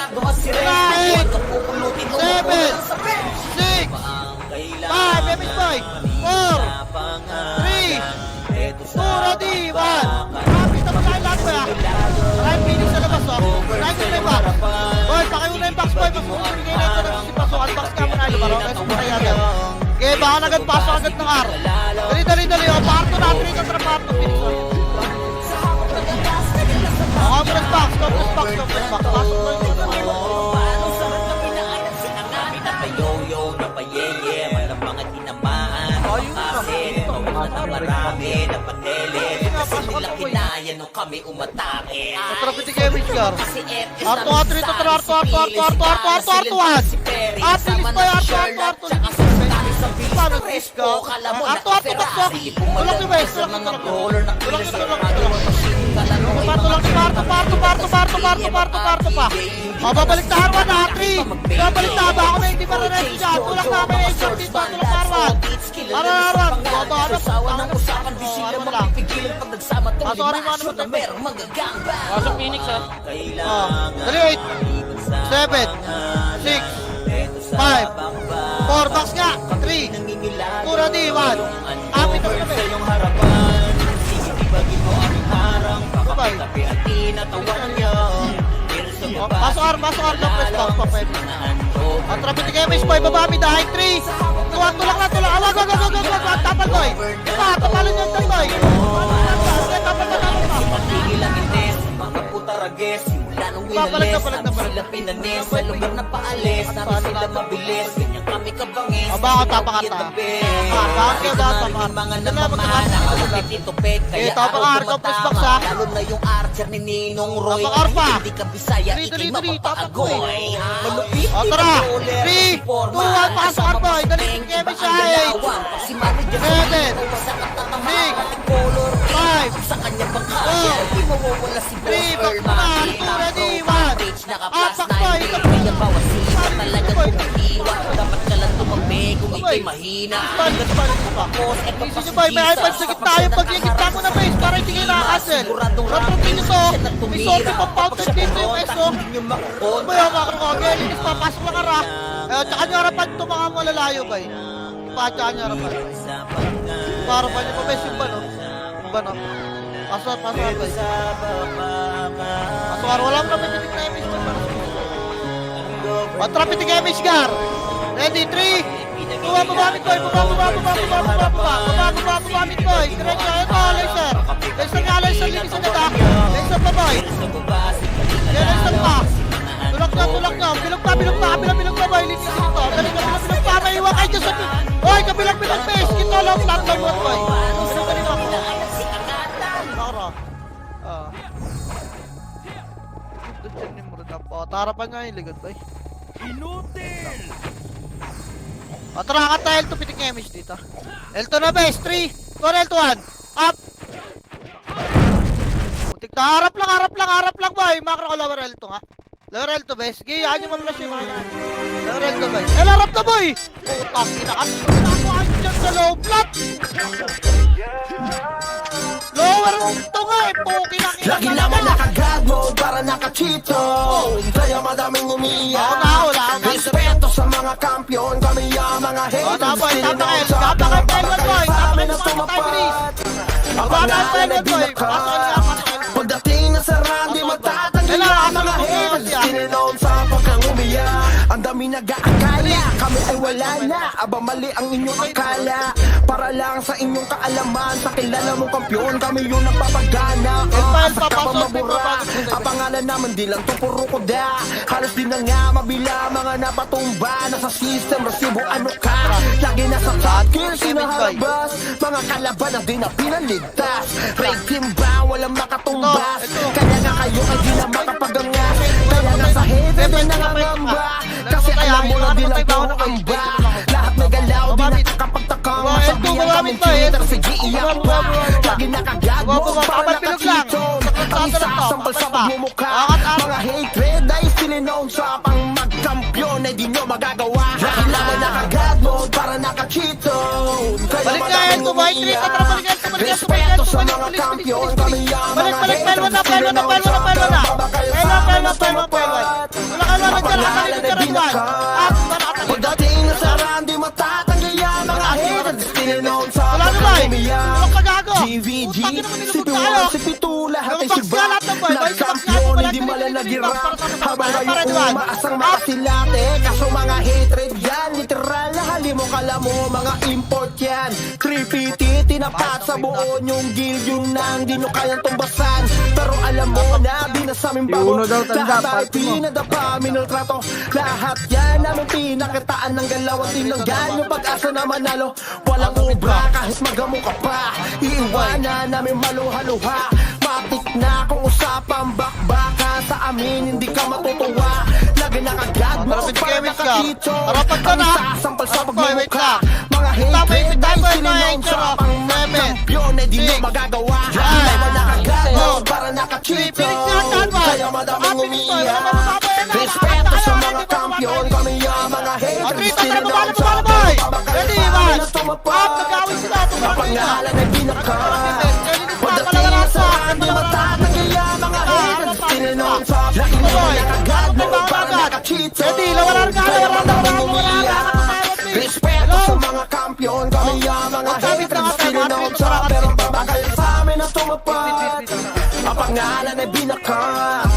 [SPEAKER 2] 7! 6! 5! Emis boy! 4! 3! 2! Ready! 1! Kapit naman tayo lahat boy ah! Maraming pinis sa labas oh! Maraming na yung box! Boy, pakiuna yung box boy! Mas bumibigay na ito na si Pasok. Unbox ka muna ilo baro. Kaya sumura yan. Okay, baka nagad pasok agad ng R. Dali oh! Parto na! 3 kontra parto! Pinis oh! Conference box! Conference box! Conference box! Pasok boy!
[SPEAKER 7] Yo-yo na payeye, walang mga tinamaan. Kasi mawala na marami na panele. Kasi nila kinaya nung kami umatake.
[SPEAKER 2] Traffic ni Kevin Gar.
[SPEAKER 7] Kasi RS
[SPEAKER 2] Arto, Arto, Arto, Arto, Arto, Arto, Arto, Arto, Arto, Arto, Arto, paano Chris ka? Arto, Arto, pasok! Tulak ni Wes! Tulak ni Parto pa! Babalik na Harwan na, 3! Babalik na ba ako na hindi mariresto dyan? Tulak namin yung shot dito, tulak na Harwan! Harwan! Babahanap! Harwan lang! Sorry mo ano mo
[SPEAKER 4] Pasok Phoenix ah.
[SPEAKER 2] Dali, 8 7 6 5 4 box nga 3 Pura di 1 Apit na kami Sabay Pasok ar ng press box pa pwede. Ang trapit ni Kemis boy, baba mi dahil 3. Tulak na tulak. Awag. Tapal boy. Tapalin yung tal boy.
[SPEAKER 7] Tigil ang inis, mga putarages. Simula nung
[SPEAKER 2] Papalag
[SPEAKER 7] winalis,
[SPEAKER 2] na.
[SPEAKER 7] namin sila pinanis. Sa lugar na paalis, namin sila mabilis. Ganyan kami kabangis.
[SPEAKER 2] Aba, tapakata. Bakit ba tapakat?
[SPEAKER 7] Mga namamana, kapititupik. Kaya
[SPEAKER 2] tapakar ka, press box, ha?
[SPEAKER 7] lalo na yung archer ni Ninong Roy.
[SPEAKER 2] Tapakar pa.
[SPEAKER 7] Hindi ka bisaya,
[SPEAKER 2] Dali,
[SPEAKER 7] ikay
[SPEAKER 2] tapak ko,
[SPEAKER 7] mapapaagoy. Malupit,
[SPEAKER 2] O tara, 3, 2, 1, pasok ar boy. Dali ni Kemis siya 8.
[SPEAKER 7] Si manager
[SPEAKER 2] 7,
[SPEAKER 7] sa katang
[SPEAKER 2] 6,
[SPEAKER 7] color
[SPEAKER 2] 5,
[SPEAKER 7] sa kanya bang kaya di mawawala si Boss
[SPEAKER 2] 3, back
[SPEAKER 7] Earl
[SPEAKER 2] na,
[SPEAKER 7] Mati.
[SPEAKER 2] 2, ready, 1.
[SPEAKER 7] Page naka-plus
[SPEAKER 2] Apak
[SPEAKER 7] 9
[SPEAKER 2] boy,
[SPEAKER 7] kaya bawas siya talaga tumahiwa. Dapat ka lang tumabi kung ikay mahina.
[SPEAKER 2] Balik ko pa.
[SPEAKER 7] Boss, eto
[SPEAKER 2] Isip
[SPEAKER 7] pa
[SPEAKER 2] nyo ba, may iPad sa gitna yung pag-ikita mo na base para hindi kayo nakakasel. Ratrotin nyo to. May sobrang pang-fountain dito yung SO. Ano ba yung mga kakagay? Linis papasok lang ara. Tsaka nyo harapan ito mga malalayo ba eh. Tsaka nyo harapan. Harapan nyo pa base yung ba no? Yung ba no? Pasok ba eh. Pasok wala mo na may titik na image ba? Patrapit ng image gar. Ready, 3, bumabamit boy, bumabamit boy. Diretso, ito, laser. Laser nga, laser, linisan na ta. Laser pa boy. Yan, laser pa. Tulak na. Bilog pa boy. Linisan ito. Galing na, bilog pa. May iwan kayo dyan sa... Oy, kabilang base. Ito, long flat boy, boy. Galing ako. Tara. Tarapan nga yung ligod boy. O tara, kata L2 pitik image dito. L2 na base, 3, 2, L2, 1, up! Putik na, harap lang boy. Macro ko lower L2 nga. Lower L2 base, giyaan nyo mamlas yung mga. Lower L2 base. Harap na boy! Putang inakas. Pinakuhan dyan sa low flat! Lower ito nga eh, puki na
[SPEAKER 6] Lagi naman naka-God mode para naka-cheato. Kaya madaming umiiyak.
[SPEAKER 2] Wala ako.
[SPEAKER 6] Respeto sa mga kampiyon, kami ang mga haters.
[SPEAKER 2] Tapay,
[SPEAKER 6] Tinanong
[SPEAKER 2] tapay,
[SPEAKER 6] sa
[SPEAKER 2] tapay,
[SPEAKER 6] mga
[SPEAKER 2] boy.
[SPEAKER 6] sa amin
[SPEAKER 2] Tapay,
[SPEAKER 6] ang tumapat.
[SPEAKER 2] Baba
[SPEAKER 6] Ang pangalan
[SPEAKER 2] tayo
[SPEAKER 6] ay
[SPEAKER 2] boy.
[SPEAKER 6] binaka.
[SPEAKER 2] Pasok.
[SPEAKER 6] Pagdating na sa randi, matatanggal ang mga haters. Tinanong sa pagkang umiyak. Ang dami nag-aakala, kami ay wala na. Aba mali ang inyong akala. Para lang sa inyong kaalaman, sa kilala mong kampiyon, kami yung nagpapagana.
[SPEAKER 2] File
[SPEAKER 6] Asa ka
[SPEAKER 2] pa,
[SPEAKER 6] ba
[SPEAKER 2] pasok,
[SPEAKER 6] mabura?
[SPEAKER 2] pasok.
[SPEAKER 6] Ang pangalan naman di lang to puro ko da. Halos di na nga mabila mga napatumba. Nasa system, resibo ano ka. Lagi nasa top gear, sinaharabas. Mga kalaban ang di na pinaligtas. Raid team ba, walang makatumbas. Kaya nga kayo ay di na makapagangas. Kaya nga sa hate, di nangangamba. Kasi alam mo na di lang puro amba. Lahat may galaw, di nakakapagtakang. Masabihan kami cheater, sige iyak pa. Lagi nakagad mo, para nakachito. Ang isasampal sa pagmumukha. Mga hatred ay sininoon sa pang magkampiyon ay di nyo magagawa. Lagi naman nakagad mo, para nakachito. Kaya
[SPEAKER 2] Balik na
[SPEAKER 6] madaming
[SPEAKER 2] L2 boy, 3,
[SPEAKER 6] umiiyak.
[SPEAKER 2] tatra, balik L2, balik L2,
[SPEAKER 6] Respeto sa
[SPEAKER 2] balik
[SPEAKER 6] mga
[SPEAKER 2] L2,
[SPEAKER 6] kampiyon,
[SPEAKER 2] bilis.
[SPEAKER 6] kami ang mga
[SPEAKER 2] Balik,
[SPEAKER 6] haters.
[SPEAKER 2] pelwa na. Wala ka lalo dyan, Karan 1. Up, nakakatagin.
[SPEAKER 6] Pagdating na sa randi, matatanggal yan mga haters. Tinanong sa
[SPEAKER 2] Wala na boy.
[SPEAKER 6] umiyak.
[SPEAKER 2] Tulak ka gago.
[SPEAKER 6] GVG,
[SPEAKER 2] Putang ina mo,
[SPEAKER 6] si
[SPEAKER 2] nilugot
[SPEAKER 6] Piwan,
[SPEAKER 2] tayo.
[SPEAKER 6] si Pitu, lahat ay
[SPEAKER 2] Yung box
[SPEAKER 6] siba.
[SPEAKER 2] nga lahat ng boy, boy, yung box nga,
[SPEAKER 6] Nagkampiyon,
[SPEAKER 2] wala
[SPEAKER 6] hindi
[SPEAKER 2] ka
[SPEAKER 6] malalagirap.
[SPEAKER 2] nililipat.
[SPEAKER 6] Habang
[SPEAKER 2] Para
[SPEAKER 6] kayo
[SPEAKER 2] duwan.
[SPEAKER 6] umaasang
[SPEAKER 2] Up.
[SPEAKER 6] makasilate. Kaso mga hatred yan, literal na hali mo kala mo, mga import yan. 350, tinapat sa buo yung guild, yung nang di nyo kayang tumbasan. Pero alam mo na, di na sa aming bago. Lahat ay pinadapa, minultrato. Lahat yan namin pinakitaan ng galaw at tinanggan yung pag-asa na manalo. Walang ubra kahit magamo ka pa. Iiwanan namin maluha-luha. Matik na kung usapang bakbaka. Sa amin hindi ka matutuwa. Lagi nakagad mo
[SPEAKER 2] Malapit
[SPEAKER 6] para
[SPEAKER 2] chemist ka.
[SPEAKER 6] nakakito.
[SPEAKER 2] Harapan ka
[SPEAKER 6] Ang
[SPEAKER 2] na.
[SPEAKER 6] isasampal sa
[SPEAKER 2] Up, boy, wait
[SPEAKER 6] pagmumukha.
[SPEAKER 2] lang.
[SPEAKER 6] Mga
[SPEAKER 2] Tamay,
[SPEAKER 6] hatred ay
[SPEAKER 2] tamay,
[SPEAKER 6] sininoon
[SPEAKER 2] tamay,
[SPEAKER 6] sa
[SPEAKER 2] tamay.
[SPEAKER 6] pang
[SPEAKER 2] Seven,
[SPEAKER 6] kampiyon ay di nyo
[SPEAKER 2] six,
[SPEAKER 6] magagawa.
[SPEAKER 2] five,
[SPEAKER 6] Laban nakagad mo
[SPEAKER 2] four,
[SPEAKER 6] para nakachito.
[SPEAKER 2] Pinik na yan, boy.
[SPEAKER 6] Kaya madaming
[SPEAKER 2] Up, pinik, boy.
[SPEAKER 6] umiiyak.
[SPEAKER 2] Wala mabababa yan,
[SPEAKER 6] Respeto sa
[SPEAKER 2] nakakatawa,
[SPEAKER 6] mga
[SPEAKER 2] hindi mo
[SPEAKER 6] kampiyon,
[SPEAKER 2] mabababa.
[SPEAKER 6] kami ang mga haters.
[SPEAKER 2] Three, tatra,
[SPEAKER 6] Tinanong
[SPEAKER 2] babala,
[SPEAKER 6] sa
[SPEAKER 2] babala, boy.
[SPEAKER 6] babakal
[SPEAKER 2] Ready,
[SPEAKER 6] sa
[SPEAKER 2] man.
[SPEAKER 6] amin na tumapat.
[SPEAKER 2] Up, nag-away sila,
[SPEAKER 6] Ang
[SPEAKER 2] tumarang
[SPEAKER 6] pangalan ay binakat. Pagdating
[SPEAKER 2] Pagdating
[SPEAKER 6] sa randi, matatanggal yan mga haters. Tinanong sa laki mo nakagad mo para nakachito.
[SPEAKER 2] Ready, lawaran ka,
[SPEAKER 6] Kaya
[SPEAKER 2] lawaran ka,
[SPEAKER 6] madaming
[SPEAKER 2] lawaran ka,
[SPEAKER 6] umiiyak.
[SPEAKER 2] lawaran ka.
[SPEAKER 6] Respeto sa mga kampiyon, kami ang mga haters. Tinanong sa pero babakal sa amin na tumapat. Ang pangalan ay binakat.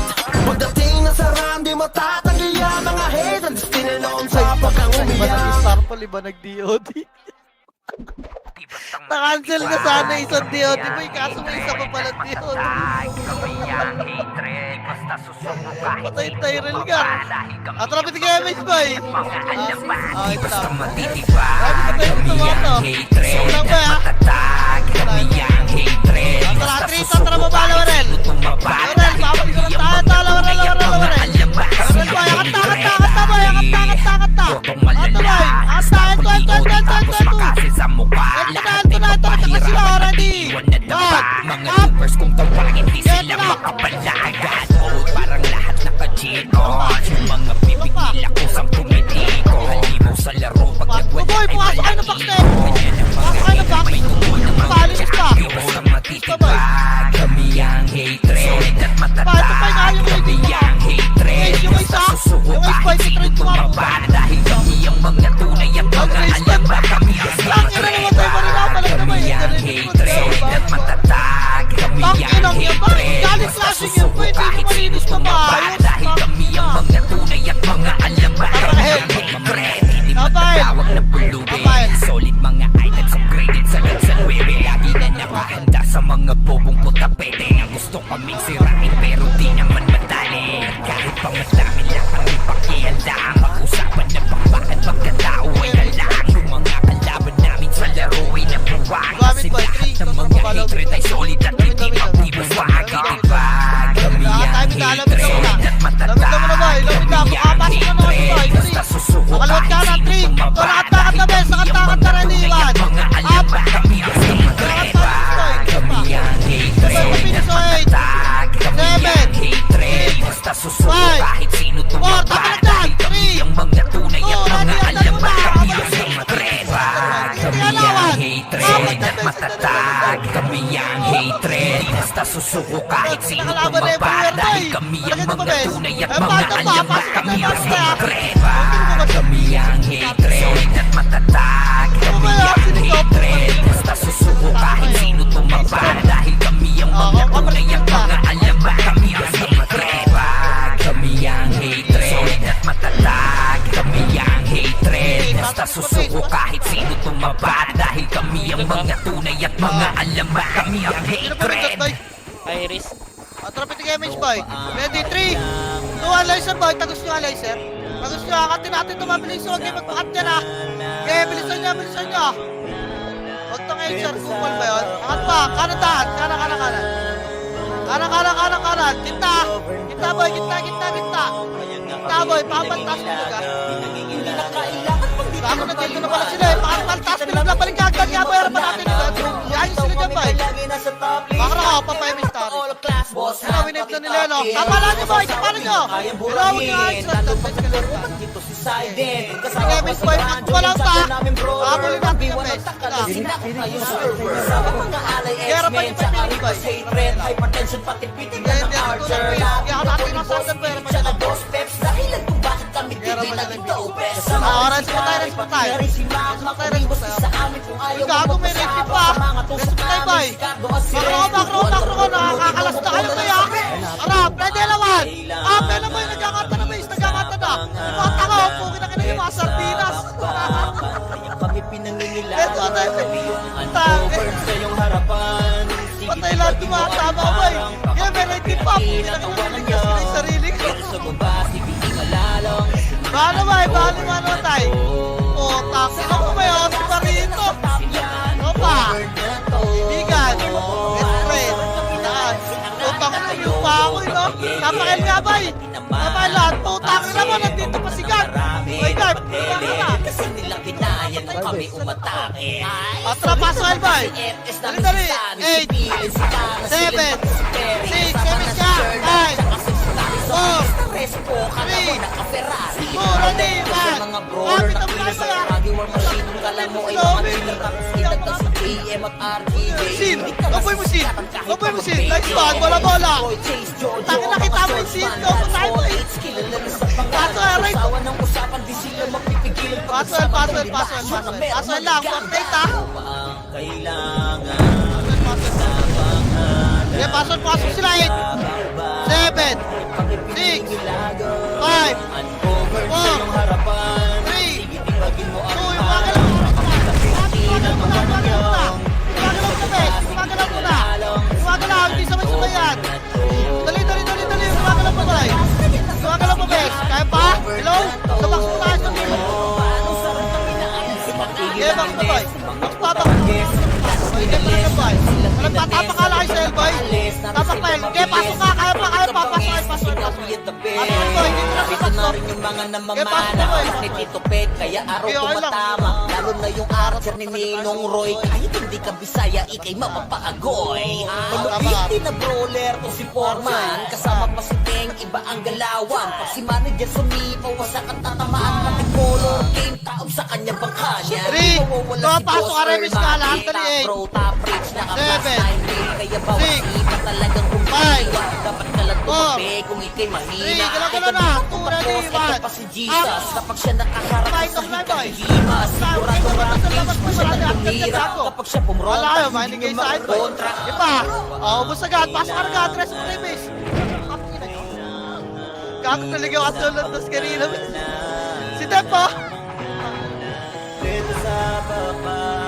[SPEAKER 6] Pagdating na sa randi,
[SPEAKER 2] iba nag-DOD. Na-cancel na sana isang DOD boy, kaso may isa pa pala DOD. Patay Tyrell ka. Trapit ka MH boy. Ito na. Grabe patay mo ito mga to. Lang ba ha? Tara, 3, tatra mo ba, Laurel? Laurel, babalik ko ng tayo, Laurel. Laurel boy, akata boy. Akata boy. Ito na, kasi already.
[SPEAKER 1] Mga loopers kung tawagin di sila makapalagan. Parang lahat naka-cheat on. Yung mga pipigil ako sa tumitiko. Halimaw sa laro pag nagwala
[SPEAKER 2] Boy,
[SPEAKER 1] ay
[SPEAKER 2] pumasok kayo ng
[SPEAKER 1] malaki.
[SPEAKER 2] backstep. Pumasok kayo ng backstep. Palinis ka.
[SPEAKER 1] Basta matitibag. Kami ang hatred at matatag. Kami ang hatred. Basta susuko kahit sino tumaba. Dahil kami ang mga tunay at mga alaba. Kami ang hatred. Kami ang hatred at matatag. Kami ang hatred. Basta susuko kahit sino tumaba. Dahil kami ang mga tunay at mga alaba. Kami ang hatred. Hindi matatawag na pulubi. Solid mga items upgraded sa Lansan Webe. Lagi na nakahanda sa mga bobong putapete. Ang gusto kaming sirain pero di naman madali. Kahit pa madami lang ang ipakihanda. Mag-usapan na bakbakan pagkatao ay halang. Yung mga kalaban namin sa laro ay nabuwag. Kasi lahat ng mga hatred ay solid at hindi magdibuwag. Itibag, kami ang hatred at matatag. Kami ang hatred. Basta susuko kahit sino tumaba. Dahil kami ang mga tunay at mga alaba. Kami ang hatred. Kami ang hatred at matatag. Kami ang hatred. Basta susuko kahit sino tumaba. Dahil kami ang mga tunay at mga alaba. Kami ang hatred. Kami ang hatred at matatag. Kami ang hatred. Basta susuko kahit sino tumaba. Dahil kami ang mga tunay at mga alaba. Kami ang hatred. Kami ang hatred at matatag. Kami ang hatred. Basta susuko kahit sino tumaba. Dahil kami ang mga tunay at mga alaba. Kami ang hatred. Kami ang hatred at matatag. Kami ang hatred. Basta susuko kahit sino tumaba. Dahil kami ang mga tunay at mga alaba. Kami ang hatred.
[SPEAKER 4] Iris.
[SPEAKER 2] Trapit ka MH boy. Ready, 3, 2, 1, laser boy. Tagus nyo ang laser. Tagus nyo, akatin natin ito mabilis. Huwag kayo magpakat dyan ha. Okay, bilisan nyo. Huwag to ngayon sir, kupal ba yun? Akat pa, kanan. Kanan. Gitna boy, gitna. Gitna boy, papantas mo ka. Bago na dito na pala sila eh. Papantas mo balik ka agad nga boy. Harapan natin nila. Yan sila dyan boy. Baka na ako, papayamit tayo. Winip na nila no. Kapalan nyo boy, kapalan nyo. Pero huwag nyo ayos na. Sige, Miss Boy, walang ta. Habulin natin yung best. Kaya pa yung pagpiling boy.
[SPEAKER 7] Hypertension pati pitig
[SPEAKER 2] Hindi,
[SPEAKER 7] ng
[SPEAKER 2] hindi.
[SPEAKER 7] archer.
[SPEAKER 2] Kaya natin ang sasal pero
[SPEAKER 7] Sa dos peps dahilan kung bakit kami tigil na ito.
[SPEAKER 2] Oras pa tayo.
[SPEAKER 7] Sa amin kung ayaw
[SPEAKER 2] Gago, may rating pa. Rest pa tayo boy. Makro ko. Nakakalas na kayo kaya. Arap, pwede lawan. Pwede boy, nagkakanta na base. Nagkakanta na. Yung mga tanga, pugin na kinagin mga sardinas.
[SPEAKER 7] kami pinangingilan.
[SPEAKER 2] Ito na yung
[SPEAKER 7] Uncovered sa iyong harapan.
[SPEAKER 2] patay lahat yung mga tama boy. Kaya may rating pa. Pugin na kinagin yung sarili ko.
[SPEAKER 7] Sa baba, sipiting alalong.
[SPEAKER 2] Bala mo tayo. Takin ako ba yun? Si Parito. Opa. Ibigan. Best friend. Yan. Utang na yung pa ako, no? Napakil nga ba eh? Napakil lahat. Utangin naman. Nandito pa si God. Oy, God. Utangin na.
[SPEAKER 7] Kasi nilang kinaya nang kami umatake.
[SPEAKER 2] Atra, pasok ba eh? Dali. 8, 7, 6, 7 ka. 5, 4, 3, 2, ready, 1. Kapit ang plaza. Sin, kapoy mo sin. Like bag, bola. Taki nakita mo yung sin. Patay mo eh. Password lang, update ha. Okay, password sila 8, 7, 6, 5, 4, 3, 2, yung mga Hello? Sa box mo tayo sa team. Yeah, box na boy. Box pa, box. Hindi ka lang boy. Alam ba, tapak ka lang sa Elboy. Tapak pa, okay, pasok ka, kaya pa, pasok. Boy, dito na sa box mo.
[SPEAKER 7] Yung mga
[SPEAKER 2] pasok
[SPEAKER 7] namamana
[SPEAKER 2] boy.
[SPEAKER 7] ni Tito Pet, kaya araw
[SPEAKER 2] Okay, okay lang.
[SPEAKER 7] tumatama. Lalo na yung araw ni Ninong Roy. Kahit hindi ka Bisaya, ikay mapapaagoy. Malupiti na brawler to si Foreman. Kasama pa si Teng, iba ang galawan. Pag si manager sumipaw, wasak at tatamaan. Pati color game, taob sa kanya bangkanya.
[SPEAKER 2] Three.
[SPEAKER 7] Mawawala
[SPEAKER 2] Mga
[SPEAKER 7] si
[SPEAKER 2] pasok
[SPEAKER 7] Boss
[SPEAKER 2] ka, Remis,
[SPEAKER 7] Irma.
[SPEAKER 2] ka lang.
[SPEAKER 7] Kita,
[SPEAKER 2] 38.
[SPEAKER 7] bro, top reach, naka-plus
[SPEAKER 2] 7.
[SPEAKER 7] 9. Kaya bawat
[SPEAKER 2] 6.
[SPEAKER 7] iba talagang kumpiwa. Dapat ka lang
[SPEAKER 2] 4.
[SPEAKER 7] tumabi kung ikay mahina.
[SPEAKER 2] 3. Galaw-galaw na. 2 ready,
[SPEAKER 7] Ito
[SPEAKER 2] 1.
[SPEAKER 7] pa si Jesus. Kapag siya nakaharap
[SPEAKER 2] Fight
[SPEAKER 7] sa
[SPEAKER 2] of life,
[SPEAKER 7] hikang
[SPEAKER 2] boy.
[SPEAKER 7] himas, sigurado
[SPEAKER 2] Fight of
[SPEAKER 7] ka ng
[SPEAKER 2] life,
[SPEAKER 7] cage mo siya
[SPEAKER 2] marami
[SPEAKER 7] ng
[SPEAKER 2] active
[SPEAKER 7] tumira.
[SPEAKER 2] yan, Sako.
[SPEAKER 7] Kapag siya
[SPEAKER 2] Wala
[SPEAKER 7] pumronta,
[SPEAKER 2] kayo,
[SPEAKER 7] hindi
[SPEAKER 2] mahinig
[SPEAKER 7] niyo
[SPEAKER 2] kayo sa akin, boy.
[SPEAKER 7] makakontra.
[SPEAKER 2] Iba. Ubus agad. Pasok ka agad. Dress mo, Remis. Gago talaga yung atulad ng kanina. Si Depo.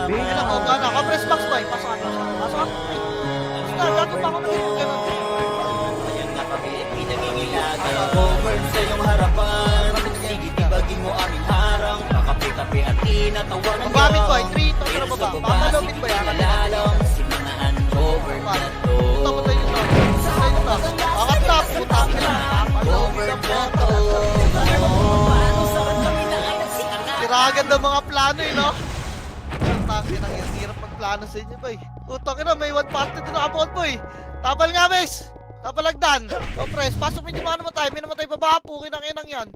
[SPEAKER 2] Bigyan ako, gana. Press box, boy. Pasok ka. Pasok ka. Basta, gago pa ako naging ganun.
[SPEAKER 7] Ayan na kami, pinangingilagan. Over sa iyong harapan. Sige, tibagin mo aming harang. Makapi-tapi at inatawa ng
[SPEAKER 2] Pagbamin, boy. 3, ito na baba. Pamalupit, boy.
[SPEAKER 7] Lalang, si mga uncover na to.
[SPEAKER 2] Puta, patay nyo na. Patay nyo na. Angat na, puta.
[SPEAKER 7] Over na to.
[SPEAKER 2] Siragan ng mga plano eh, no? Tangin ang hirap magplano sa inyo, boy. Utang na, may one party din nakabot, boy. Tapal nga, bes. Tapalagdan. O, press. Pasok medyo mga namatay. May namatay pa ba? Pukin ang inang yan.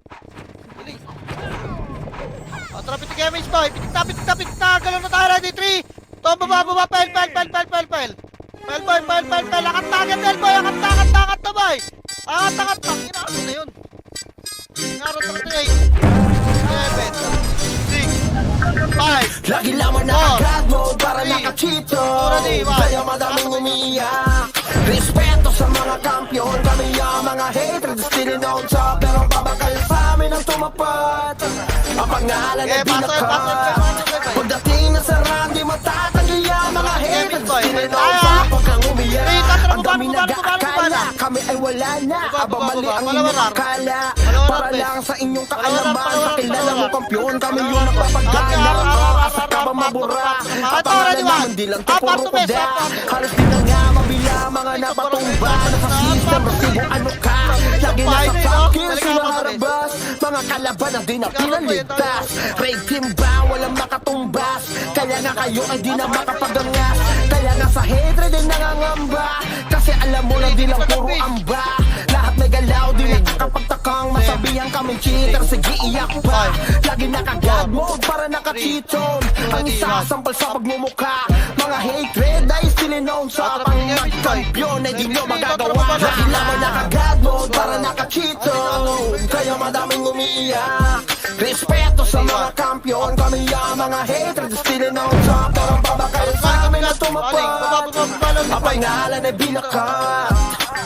[SPEAKER 2] Bilis. O, tara, pitik damage, boy. Pitik na. Galaw na tayo, ready. 3. Tom, baba. Pel. Pel, boy. Angat na agad, Pel, boy. Angat na, boy. Angat. Inaano na yun. Ingarot na 8. 7. 5.
[SPEAKER 6] Lagi lamang naka-God mode para naka-cheato. Kaya madaming umiiyak. Respeto sa mga kampiyon. Kami ang mga haters, still in on top. Pero babakal sa amin ang tumapat. Ang pangalan ay binakat. Pagdating na sa rang, di matatanggi ang mga haters, still in on top. Huwag kang umiyak. Ang dami nag-aakala kami ay wala na. Aba mali ang inyong akala. Para lang sa inyong kaalaman. Sa kilala mo kampiyon, kami yung napapagana. Asa ka ba mabura? Ang pangalan naman di lang to puro kuda. Halos di na nga mabila mga napatumba. Nasa system, resibo ano ka? Lagi na sa fucking sila harabas. Mga kalaban na di na pinaligtas. Raid team ba? Walang makatumbas. Kaya nga kayo ay di na makapagangas. Kaya nga sa hatred ay nangangamba. Kasi alam mo na di lang puro amba. Lahat may galaw, di nakakapagtakang masabihan kaming cheater. Sige iyak pa. Lagi naka-God mode para naka-cheaton. Ang isasampal sa pagmumukha. Mga hatred ay still known sa pang magkampiyon ay di nyo magagawa. Lagi naman naka-God mode para naka-cheaton. Kaya madaming umiiyak. Respeto sa mga kampiyon. Kami ang mga hatred still known sa parang babakal sa amin na tumapat. Ang pangalan ay binakat.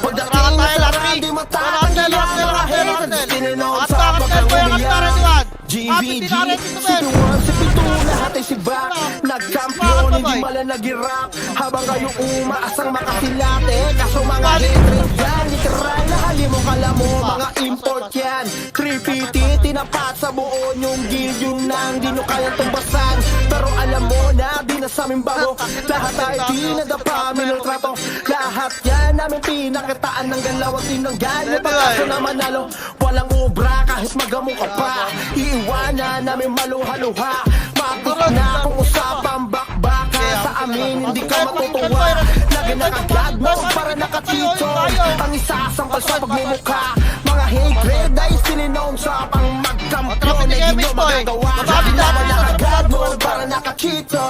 [SPEAKER 6] Pagdating na sa rang, di matatanggi ang mga haters. Still known sa pagkang umiyak. GVG, CP1, CP2, lahat ay sibak. Nagkampiyon, hindi malalagirap. Habang kayo umaasang makasilate. Kaso mga haters yan, literal na halimong kalamo. Mga import yan, 350, tinapat sa buo yung guild. Yun nang di nyo kayang tumbasan. Pero alam mo na, di na sa aming bago. Lahat ay di nadapa, minultrato. Lahat yan namin pinakitaan ng galaw at tinanggal. May pagkaso na manalo, walang ubra kahit magamo ka pa. Iiwanan namin maluha-luha. Matik na kung usapang bakbaka. Sa amin hindi ka matutuwa. Lagi naka-God mode para naka-cheato. Ang isasampal sa pagmumukha. Mga hatred ay still known sa pang magkampiyon ay di nyo magagawa. Lagi naman naka-God mode para naka-cheato.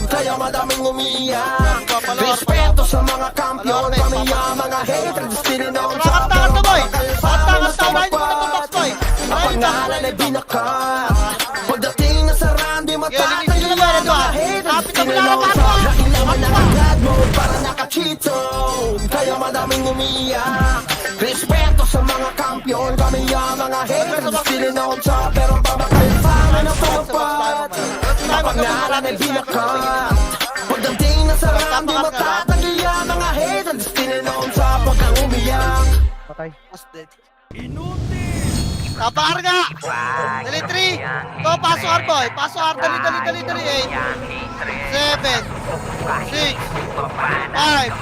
[SPEAKER 6] Kaya madaming umiiyak. Respeto sa mga kampiyon. Kami ang mga hatred still known sa pang magkampiyon na tumapat. Ang pangalan ay binakat. Pagdating na sa rang, di matatanggi ang mga haters. Lagi naman naka-God mode para naka-cheato. Kaya madaming umiiyak. Respeto sa mga kampiyon. Kami ang mga haters still known sa pero babakal sa amin ang tumapat. Ang pangalan ay binakat. Pagdating na sa rang, di matatanggi ang mga haters still known sa pagkang umiyak.
[SPEAKER 2] Patay. Was dead. Tapakarga. Dali 3. To, pasok R boy. Pasok R. Dali. 8. 7. 6. 5.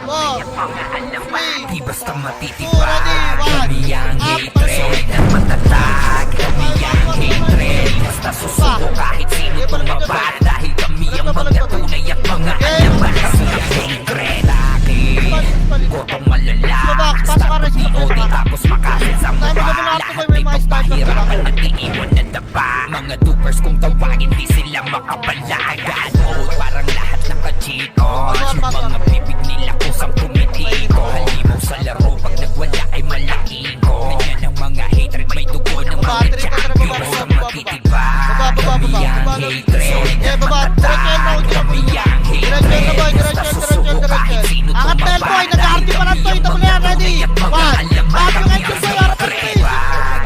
[SPEAKER 2] 4. 3.
[SPEAKER 1] Di basta
[SPEAKER 2] 2.
[SPEAKER 1] matitiba.
[SPEAKER 2] Ready. 1.
[SPEAKER 1] Kami ang hatred at matatag. Kami ang hatred. Basta susuko kahit sino tumaba. Dahil kami ang mga tunay at mga alaman. Kasi ang hatred akin kotong malala. Basta pag-iodi tapos makasin sa mukha. Lahat ay papahirapan at iiwan na daba. Mga dupers kung tawagin di sila makapalagan. Oh, parang lahat naka-cheat on. Yung mga bibig nila kusang tumitiko. Halimaw sa laro pag nagwala ay malaking ko. Ganyan ang mga hatred may tugo ng mga champion. Sa matitiba kami ang hatred at matatag. Kami ang hatred basta susuko kahit sino
[SPEAKER 2] Angat na
[SPEAKER 1] tumaba.
[SPEAKER 2] boy, nag-aarti pa lang to. Ito mo na yan, ready. 1. Bago yung engine boy, harap ang face.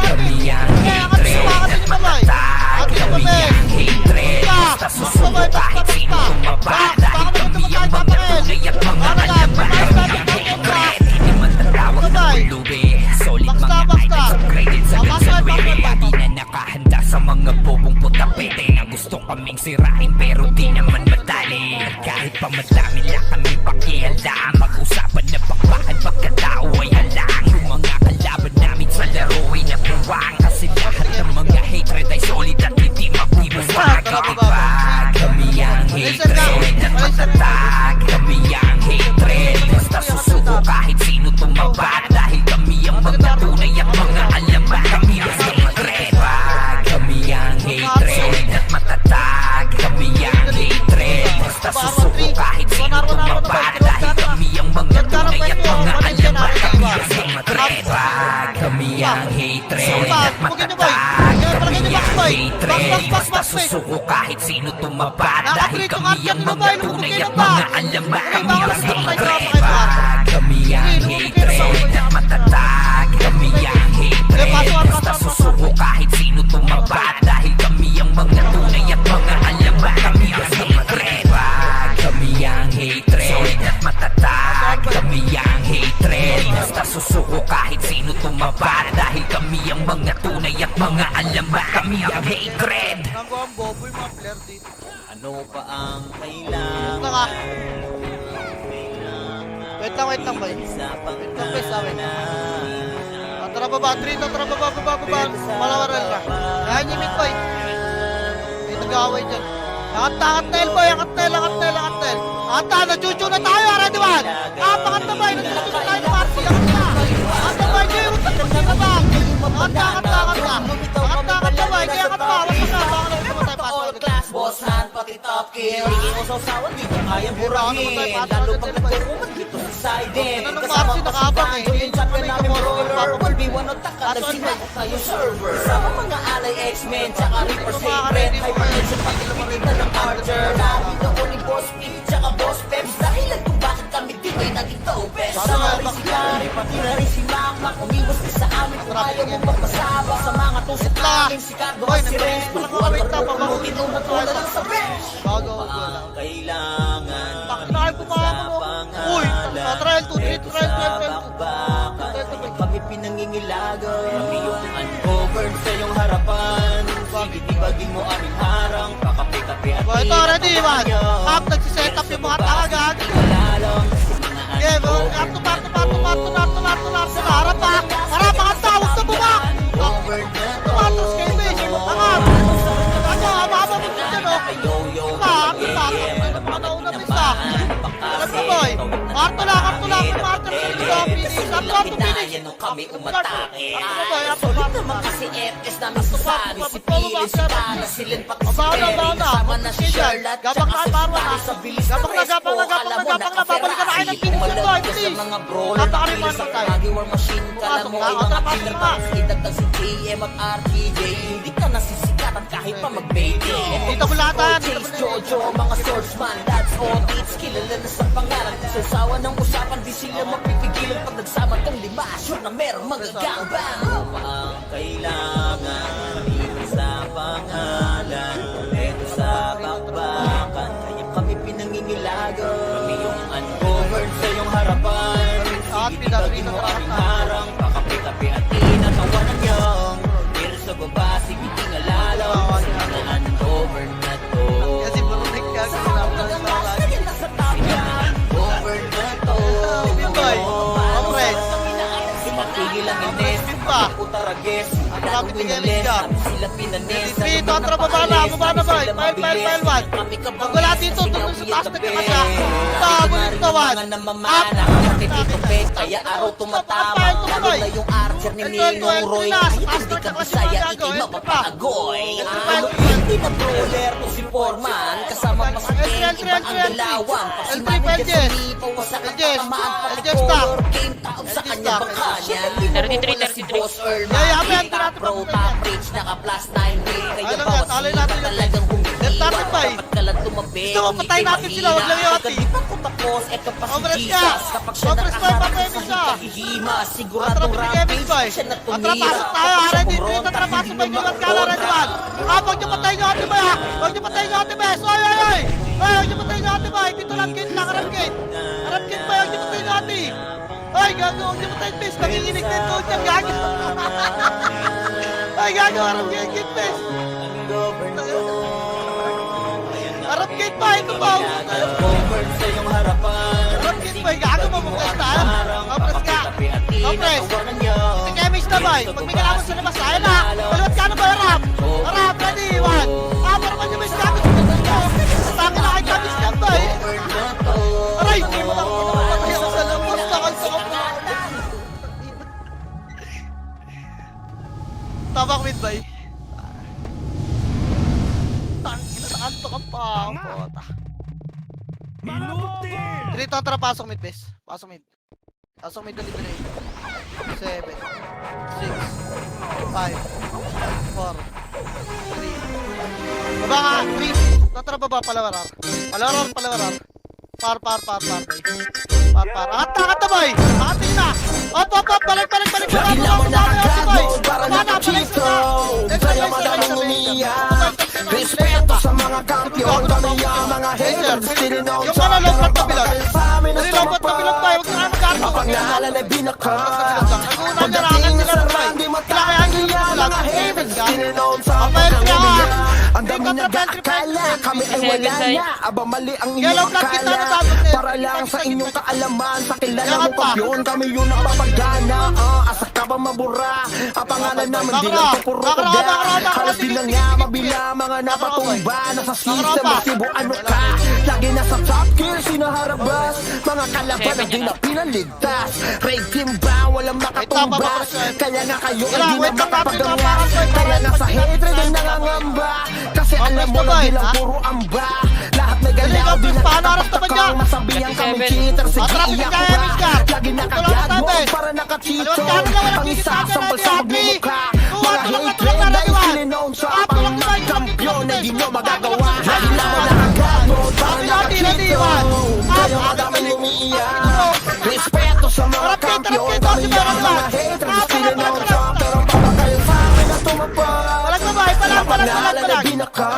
[SPEAKER 1] Kami ang hatred at matatag. Kami ang hatred basta susuko kahit sino tumaba. Dahil kami ang mga tunay at mga alaman. Kami ang hatred, hindi man tatawag na pulubi. Solid mga items upgraded sa luxury. Lagi na nakahanda sa mga bobong putapete na gusto kaming sirain pero di naman madali. Kahit pa madami lang kami pakialam. Mag-usapan na bakbakan pagkatao ay halang. Yung mga kalaban namin sa laro ay nabuwang. Kasi lahat ng mga hatred ay solid at hindi magbibuwag. Itibag kami ang hatred at matatag. Kami ang hatred basta susuko kahit sino tumaba. Dahil kami ang mga tunay at mga alaman. Kami ang hatred. Kami ang hatred at matatag. Kami ang hatred basta susuko kahit sino tumaba. Dahil kami ang mga tunay at mga alaman. Kami ang hatred. Kami ang hatred at matatag. Kami ang hatred basta susuko kahit sino tumaba. Dahil kami ang mga tunay at mga alaman. Kami ang hatred. Kami ang hatred at matatag. Kami ang hatred basta susuko kahit sino tumaba. Dahil kami ang mga tunay at mga alaman. Kami ang hatred. Kami ang hatred at matatag. Kami ang hatred basta susuko kahit sino tumaba. Dahil kami ang mga tunay at mga alaman. Kami ang hatred.
[SPEAKER 2] Nanggo ang bobo yung mga player dito.
[SPEAKER 7] Ano pa ang kailangan?
[SPEAKER 2] Ito ka. Wait lang boy.
[SPEAKER 7] Sa
[SPEAKER 2] Wait lang boy, sa wait. Tara baba, 3 to, tara baba. Malawaran ka. Kaya niya mid boy. May nag-away dyan. Angat tail boy, angat tail. Nachuchu na tayo, ready 1. Pangat na boy, nachuchu na tayo ni Marcy. Angat na boy, Jay, huwag na ba? Angat na boy, kaya angat pa. Wag na, baka na tayo pasok.
[SPEAKER 7] all class, boss hand, pati top kill. Hindi ko sasawan, di ko kaya burangin. Lalo pag nagkukumat dito sa side din. Kasama pa si Banjo, yung champion namin roller. 1v1 o takala, sinako tayo server. Kasama mga alay X-Men, tsaka Reaper, Sacred. Hypertension, pati lumitin ng Archer. Lagi na ko ni Boss Pete, tsaka Boss Peps. Dahilan kung bakit kami di ay naging topes. Sama rin si Gary, pati na rin si Makmak. Umiwas ka sa amin kung ayaw mo magpasaba. Sa mga tusit namin, si Cardo at si Renz. Bukuan at pagpunutin mo na tulad lang sa bench.
[SPEAKER 2] Bago.
[SPEAKER 7] Ang kailangan
[SPEAKER 2] Pakinahin ko mga ano. Uy, trial 2, trial 2.
[SPEAKER 7] kami pinangingilagan. Kami yung uncovered sa iyong harapan. Sige, tibagin mo aming harang. Pakape-kape at
[SPEAKER 2] Ito, ready, man. Up, nagsiset up yung mga tagag. Okay, bro. Marto. Harap pa. Ang tawag sa bubak. Tumatos kayo, Bish. Angat. Haba mo dyan, oh. Panauna, Bish, ah. Alam mo, boy. Marto lang. Marto sa likod. Finish. Up to finish.
[SPEAKER 7] Kami umatake.
[SPEAKER 2] Ano ba,
[SPEAKER 7] Solid naman kasi FS namin sasabi. Si Pili, si Kana, silin pati si
[SPEAKER 2] Bawa
[SPEAKER 7] Perry.
[SPEAKER 2] na.
[SPEAKER 7] Kasama na si Charlotte.
[SPEAKER 2] Gabang
[SPEAKER 7] tsaka
[SPEAKER 2] na,
[SPEAKER 7] si
[SPEAKER 2] bawa na.
[SPEAKER 7] Tari sa bilis
[SPEAKER 2] Gabang na,
[SPEAKER 7] presko.
[SPEAKER 2] gabang na.
[SPEAKER 7] Alam mo,
[SPEAKER 2] Babalik ka na kayo ng finish yun, boy. Please.
[SPEAKER 7] Sa mga brawler,
[SPEAKER 2] Napakariman
[SPEAKER 7] Pili sa
[SPEAKER 2] naman tayo.
[SPEAKER 7] Kagi War Machine. Kala mo ay mga
[SPEAKER 2] Pasok
[SPEAKER 7] killer
[SPEAKER 2] na.
[SPEAKER 7] box. Idagdag si JM at RTJ. Hindi ka nasisikatan kahit pa mag-baiting.
[SPEAKER 2] Dito bulatan.
[SPEAKER 7] Chase Jojo, mga swordsman. That's all it's kilala na sa pangalan. Sa sawa ng usapan, di sila mapipigilan pag nagsama tong lima. Sure na merong mga gangbang. Ano pa ang kailangan? Dito sa pangalan. Dito sa bakbakan. Kaya kami pinangingilagan. Kami yung uncovered sa iyong harapan. Sige, tibagin mo aming harang. Pakape-kape at inatawanan niyo. Marquez Ang
[SPEAKER 2] Malapit
[SPEAKER 7] lalong
[SPEAKER 2] ni
[SPEAKER 7] winalis,
[SPEAKER 2] Gab.
[SPEAKER 7] kami sila pinanes
[SPEAKER 2] 23, kontra baba na, baba na boy. File 1. Pag wala dito, doon sa taas na ka siya. Tabulit na 1.
[SPEAKER 7] Kaya araw tumatama Lalo na yung archer ni Ninong Roy Kahit hindi ka bisaya, ikay mapapaagoy Hindi na brawler to si Foreman Kasama pa si Ken, iba ang galawan Pag si manager sumipaw, wasak ang tatamaan Pati color game, taob sa kanya baka niya Linaw na si Boss Earl Kita pro, top reach, naka plus 9 day Kaya bawat sila talagang humihila Dapat ka lang tumabi,
[SPEAKER 2] Gusto mo patayin natin sila, wag lang yati.
[SPEAKER 7] Di pa ko tapos, eto pa si
[SPEAKER 2] Congrats ka.
[SPEAKER 7] Jesus Kapag siya
[SPEAKER 2] Congrats boy,
[SPEAKER 7] nakaharap
[SPEAKER 2] papayag
[SPEAKER 7] sa
[SPEAKER 2] siya.
[SPEAKER 7] hihima Siguradong
[SPEAKER 2] Kontra
[SPEAKER 7] rampage,
[SPEAKER 2] boy.
[SPEAKER 7] siya na
[SPEAKER 2] Kontra
[SPEAKER 7] tumira
[SPEAKER 2] pasok tayo,
[SPEAKER 7] Kapag siya
[SPEAKER 2] RND3,
[SPEAKER 7] buron,
[SPEAKER 2] kontra pasok boy, kailan ka na Red One. Huwag niyo patayin niyo ate boy ha. Huwag niyo patayin niyo ate boy. Oy, oy, oy. Oy, huwag niyo patayin niyo ate boy. Dito lang gate lang, harap gate. Harap gate boy, huwag niyo patayin niyo ate. Oy, gago, huwag niyo patayin bes. Nanginginig na yung code niya, gago. Ay, gago, harap gate bes. Harap gate pa, ito pa. Harap gate boy, gago, mabukas tayo. Kapres ka. Kapres. Ito kemis na boy. Pag may kailangan sa labas, ayun na. Baliwat ka na boy, harap. Harap, ready, 1. Para man yung may gago. Atake na kay kemis na boy. Aray! Patay ako sa labas, nakalsa ka pa. Tabak mid boy. Tangina, nakanto ka pa. Puta. Dito ang tara, pasok mid, bes. Pasok mid. Pasok mid, delivery. 7 6 5 4 3 Baba nga, 3 Tatra baba, palawarar. Palawarar. Par, boy. Par. Angat na, boy. Angatin na. Op, balik.
[SPEAKER 6] Lagi naman nakagat mode para nakachito Kaya madaling umiiyak Respeto sa mga kampiyon Kami ang mga haters Tininaw
[SPEAKER 2] Yung
[SPEAKER 6] sa
[SPEAKER 2] ano, low blood
[SPEAKER 6] pero
[SPEAKER 2] kabilang.
[SPEAKER 6] bakal sa amin ang
[SPEAKER 2] Nilobot na bilang tayo. Huwag na kayo magkakaroon.
[SPEAKER 6] Ang pangalan ay binaka
[SPEAKER 2] Nagunan niya
[SPEAKER 6] Pagdating
[SPEAKER 2] nila
[SPEAKER 6] sa
[SPEAKER 2] ng
[SPEAKER 6] run, di
[SPEAKER 2] Kailangan
[SPEAKER 6] matatagiya
[SPEAKER 2] yung
[SPEAKER 6] Mga haters Tininaw sa pagkamuliya Ang dami nag-aakala Kami ay wala na Aba mali ang inyong akala Para lang sa inyong kaalaman Sa kilala mo kampiyon Kami yun ang papagana Asa ka ba mabura Ang pangalan naman di lang sa puro kaga Halos di na nga mabila Mga napatumba Nasa system Masibo ano ka Lagi nasa top gear Sinaharabas Mga kalaban na di na pinaligtas Raid team ba Walang makatumbas Kaya nga kayo ay di na makapagangas Kaya nga sa hatred ay nangangamba Kasi alam mo na di lang puro amba Lahat may galaw di na katapatakang Masabihan kami cheater Sige iyak ko ba Lagi nakagat mo para nakachito Ang isasampal sa magmumukha Mga hatred ay sininoon sa pang magkampiyon Na di nyo magagawa Lagi naman nakagat mo para nakachito Kaya madaming umiiyak Respeto sa mga kampiyon Kami ang mga haters sininoon sa pero baka kayo sa amin na tumapag
[SPEAKER 2] Palag ba, boy? Palag.
[SPEAKER 6] Pangalan ay binaka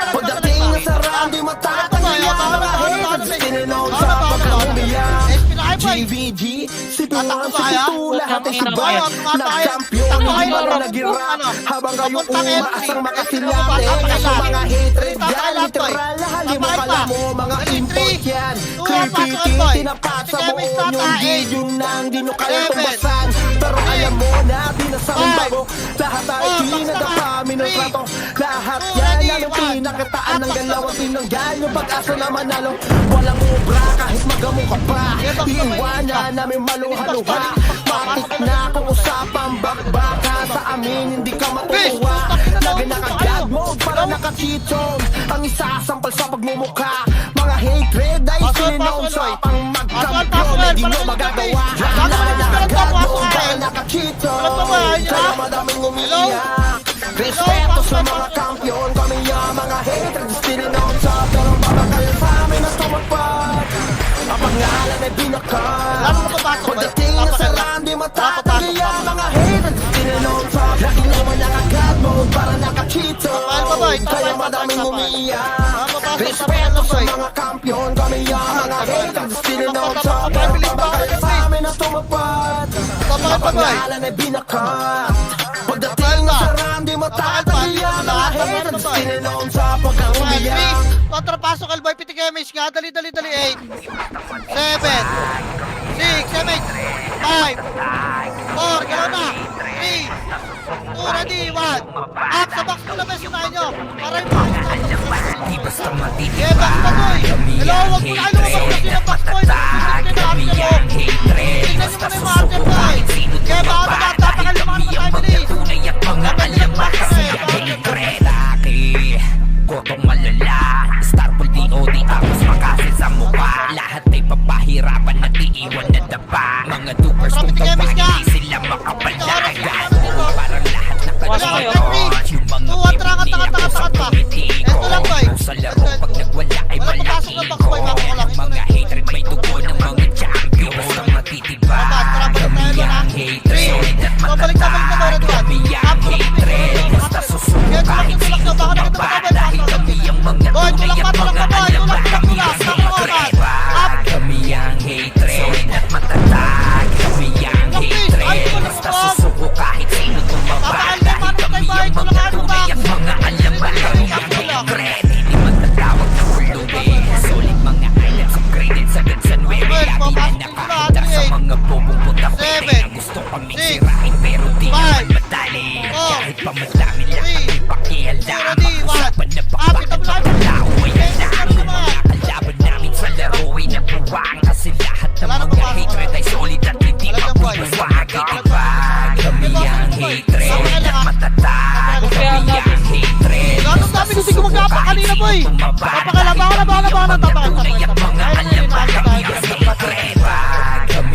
[SPEAKER 6] Pagdating na sa round di matatagiya Mga haters sininoon sa pagkamumiyak GVG, si Tuan, si Pitu, lahat ay sabay Nagkampiyon, hindi malo nagira Habang kayo umaasang makasilate Kaso mga hatred yan, literal Hali mo kala mo, mga import yan Creepy, tinapat sa buon yung video nang di nyo kaya tumbasan Pero alam mo na, di na sa bago Lahat ay pinadapa, minusrato Lahat yan, lalong pinakataan ng galawang tinanggal Yung pag-asa na manalo Walang ubra kahit magamu ka pa Iwanan namin maluha-luha Matik na kung usapang bakbaka Sa amin hindi ka matutuwa Lagi naka-god mode para nakachitong Ang isasampal sa pagmumukha Mga hatred ay sininoon sa pang magkampiyon Na di mo magagawa Lagi naka-god mode para nakachitong Kaya madaming umiiyak Respeto sa mga kampiyon Kami ang mga hatred sininoon sa pero baka kayo sa amin na tumapag Ang pangalan ay binaka Pagdating na sa run, di matatagiya Mga haters, tinanong sa lagi naman nakagat mode para nakachito Kaya madaming umiiyak Respeto sa mga kampiyon Kami ang mga haters, tinanong sa pero baka kayo sa amin na tumapad Ang pangalan ay binaka Pagdating na sa run, di matatagiya Mga haters, tinanong sa pagkamumiyak
[SPEAKER 2] Kontrapasok, Alboy, Pitikemis nga, dali, 8 7 6 7 5 4, gano'n na 3 muna bes, unahin nyo. Para yung mga
[SPEAKER 1] Di basta
[SPEAKER 2] Eh,
[SPEAKER 1] matitiba
[SPEAKER 2] basta boy.
[SPEAKER 1] Kami
[SPEAKER 2] Hello,
[SPEAKER 1] ang
[SPEAKER 2] wag mo na kayo lumabas
[SPEAKER 1] hatred
[SPEAKER 2] kasi ng
[SPEAKER 1] at
[SPEAKER 2] box boy.
[SPEAKER 1] matatag Kami ang hatred
[SPEAKER 2] Tingnan nyo
[SPEAKER 1] Basta
[SPEAKER 2] muna yung
[SPEAKER 1] susuko
[SPEAKER 2] market boy.
[SPEAKER 1] kahit sino
[SPEAKER 2] Kaya baka
[SPEAKER 1] tumaba Dahil
[SPEAKER 2] magtatapakaliman
[SPEAKER 1] kami
[SPEAKER 2] na
[SPEAKER 1] ang
[SPEAKER 2] tayo bilis.
[SPEAKER 1] mga tunay at mga alamat Kasi ang hatred akin Kotong malala Starfall DOD tapos makasil sa mukha Lahat ay papahirapan at iiwan na dapa Mga dupers kung
[SPEAKER 2] Tropic Games
[SPEAKER 1] tawa
[SPEAKER 2] ka.
[SPEAKER 1] hindi sila makapalagan Parang lahat na
[SPEAKER 4] Wala kayo.
[SPEAKER 1] Yung mga
[SPEAKER 2] Tuwa, takat pa. Ito lang, boy.
[SPEAKER 1] Sa laro pag nagwala ay
[SPEAKER 2] Wala,
[SPEAKER 1] malaki
[SPEAKER 2] papasok ng box, boy, bago ko lang. Ito
[SPEAKER 1] Mga
[SPEAKER 2] na.
[SPEAKER 1] hatred may tugo ng mga champion Basta matitiba Kami ang hatred at matatag Kami ang hatred Basta susuko kahit sino tumaba Dahil kami ang mga
[SPEAKER 2] Boy,
[SPEAKER 1] tunay
[SPEAKER 2] tulak
[SPEAKER 1] at
[SPEAKER 2] pa,
[SPEAKER 1] mga
[SPEAKER 2] tulak pa, boy.
[SPEAKER 1] alamat
[SPEAKER 2] Tulak,
[SPEAKER 1] Kami
[SPEAKER 2] tulak,
[SPEAKER 1] ang
[SPEAKER 2] tulak.
[SPEAKER 1] hatred Kami ang hatred at matatag Kami ang hatred Basta susuko kahit sino tumaba Dahil kami ang mga tunay at mga alamat Kami ang hatred Hindi matatawag na hulubi Solid mga items upgraded sa Guns N' Weary
[SPEAKER 2] Well,
[SPEAKER 1] Lagi na
[SPEAKER 2] papasok
[SPEAKER 1] nakahanda
[SPEAKER 2] sila,
[SPEAKER 1] sa
[SPEAKER 2] eh.
[SPEAKER 1] mga bobong puta
[SPEAKER 2] Seven,
[SPEAKER 1] pere Na gusto kami
[SPEAKER 2] six,
[SPEAKER 1] sirain pero di
[SPEAKER 2] five,
[SPEAKER 1] naman madali
[SPEAKER 2] four,
[SPEAKER 1] Kahit pa madami lang
[SPEAKER 2] three,
[SPEAKER 1] kami pakialam
[SPEAKER 2] ready,
[SPEAKER 1] Usapan na
[SPEAKER 2] one.
[SPEAKER 1] bakbakan
[SPEAKER 2] Kita mo
[SPEAKER 1] sa
[SPEAKER 2] lang.
[SPEAKER 1] palao ay
[SPEAKER 2] Okay,
[SPEAKER 1] alam
[SPEAKER 2] ano naman?
[SPEAKER 1] Mga kalaban namin sa laro ay nabuwang Kasi lahat ng
[SPEAKER 2] Wala na
[SPEAKER 1] mga
[SPEAKER 2] papasok.
[SPEAKER 1] hatred ay solid at hindi
[SPEAKER 2] Talagang boy.
[SPEAKER 1] mabubuwag Itibag Kami ang hatred at matatag
[SPEAKER 4] Kaya
[SPEAKER 1] Kami
[SPEAKER 4] nga,
[SPEAKER 1] ang hatred
[SPEAKER 2] Ganun dami kasi gumagapa kanina, boy. Tapakalaban.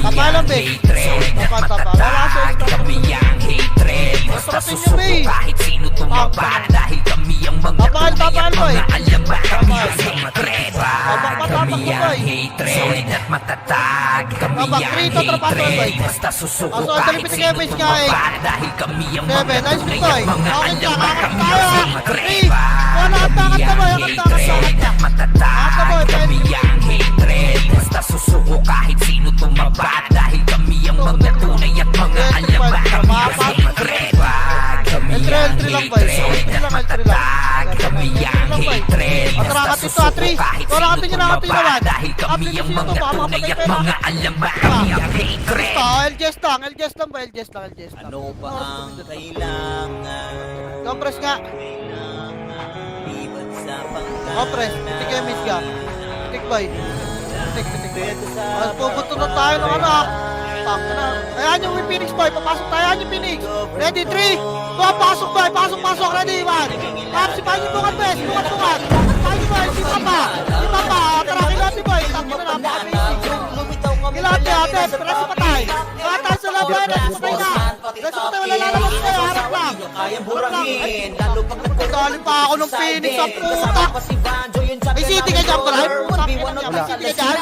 [SPEAKER 2] Tapalan, be.
[SPEAKER 1] Kami ang hatred Basta
[SPEAKER 2] Tapatin niyo,
[SPEAKER 1] susuko
[SPEAKER 2] be.
[SPEAKER 1] kahit sino tumaba Dahil kami ang mga
[SPEAKER 2] Tapal,
[SPEAKER 1] tunay
[SPEAKER 2] tapal,
[SPEAKER 1] at
[SPEAKER 2] boy.
[SPEAKER 1] mga alamat Kami
[SPEAKER 2] Tapal.
[SPEAKER 1] ang hatred
[SPEAKER 2] Tabak,
[SPEAKER 1] Kami
[SPEAKER 2] boy.
[SPEAKER 1] ang hatred at matatag Kami
[SPEAKER 2] Tabak,
[SPEAKER 1] ang
[SPEAKER 2] rito, trapasol, boy.
[SPEAKER 1] hatred Basta susuko
[SPEAKER 2] Pasol,
[SPEAKER 1] kahit
[SPEAKER 2] talipin si
[SPEAKER 1] sino
[SPEAKER 2] Kevin, guys.
[SPEAKER 1] tumaba Dahil kami ang mga
[SPEAKER 2] Seven, nice
[SPEAKER 1] tunay
[SPEAKER 2] boy.
[SPEAKER 1] at mga
[SPEAKER 2] Okay ka,
[SPEAKER 1] alamat
[SPEAKER 2] kakanta
[SPEAKER 1] Kami
[SPEAKER 2] tayo,
[SPEAKER 1] ang
[SPEAKER 2] ah.
[SPEAKER 1] hatred
[SPEAKER 2] Three. Wala, kakanta,
[SPEAKER 1] Kami
[SPEAKER 2] boy.
[SPEAKER 1] ang
[SPEAKER 2] Kakanta,
[SPEAKER 1] hatred
[SPEAKER 2] kakanta.
[SPEAKER 1] at matatag
[SPEAKER 2] Kakanta, boy,
[SPEAKER 1] Kami ang hatred Basta susuko kahit sino tumaba Dahil kami ang mga tunay at mga alamat Kami ang hatred Kami
[SPEAKER 2] L3
[SPEAKER 1] ang
[SPEAKER 2] lang, boy.
[SPEAKER 1] hatred
[SPEAKER 2] L3
[SPEAKER 1] at
[SPEAKER 2] lang, L3 lang.
[SPEAKER 1] matatag Kami ang
[SPEAKER 2] L3 lang, boy.
[SPEAKER 1] hatred
[SPEAKER 2] At
[SPEAKER 1] Basta
[SPEAKER 2] rakat ito,
[SPEAKER 1] susuko
[SPEAKER 2] Atri.
[SPEAKER 1] kahit
[SPEAKER 2] O, rakat
[SPEAKER 1] sino
[SPEAKER 2] yun, rakat yun
[SPEAKER 1] tumaba
[SPEAKER 2] naman.
[SPEAKER 1] Dahil kami
[SPEAKER 2] Atri,
[SPEAKER 1] ang
[SPEAKER 2] sino
[SPEAKER 1] mga
[SPEAKER 2] to? Baka
[SPEAKER 1] tunay
[SPEAKER 2] mapatay
[SPEAKER 1] at
[SPEAKER 2] tayo na.
[SPEAKER 1] mga alamat Kami ang hatred
[SPEAKER 2] LJS lang, LJS lang ba? LJS lang.
[SPEAKER 7] Ano ba ang kailangan?
[SPEAKER 2] Compress nga.
[SPEAKER 7] Liban sa pangkat
[SPEAKER 2] Compress. Pitik yung miss ka. Pitik boy. Pitik. Mas pupunto na tayo ng ano ah. Tangka na. Ayan yung Phoenix boy. Papasok tayo. Ayan yung Phoenix. Ready, 3. Pasok boy. Pasok. Ready, 1. Sipahin yung bungat boy. Bungat. Sipahin yung boy. Si Papa. Tara, kilati boy. Tangka na. Napaka-basic. Kilati ate. Preso patay. Kaya tayo sa laban. Preso patay na. Preso patay. Wala lalabas tayo. Harap lang.
[SPEAKER 7] Kayang burangin Lalo pag
[SPEAKER 2] Dali pa ako ng Phoenix sa puta. May city ka dyan, Brian? Puta, may city ka dyan?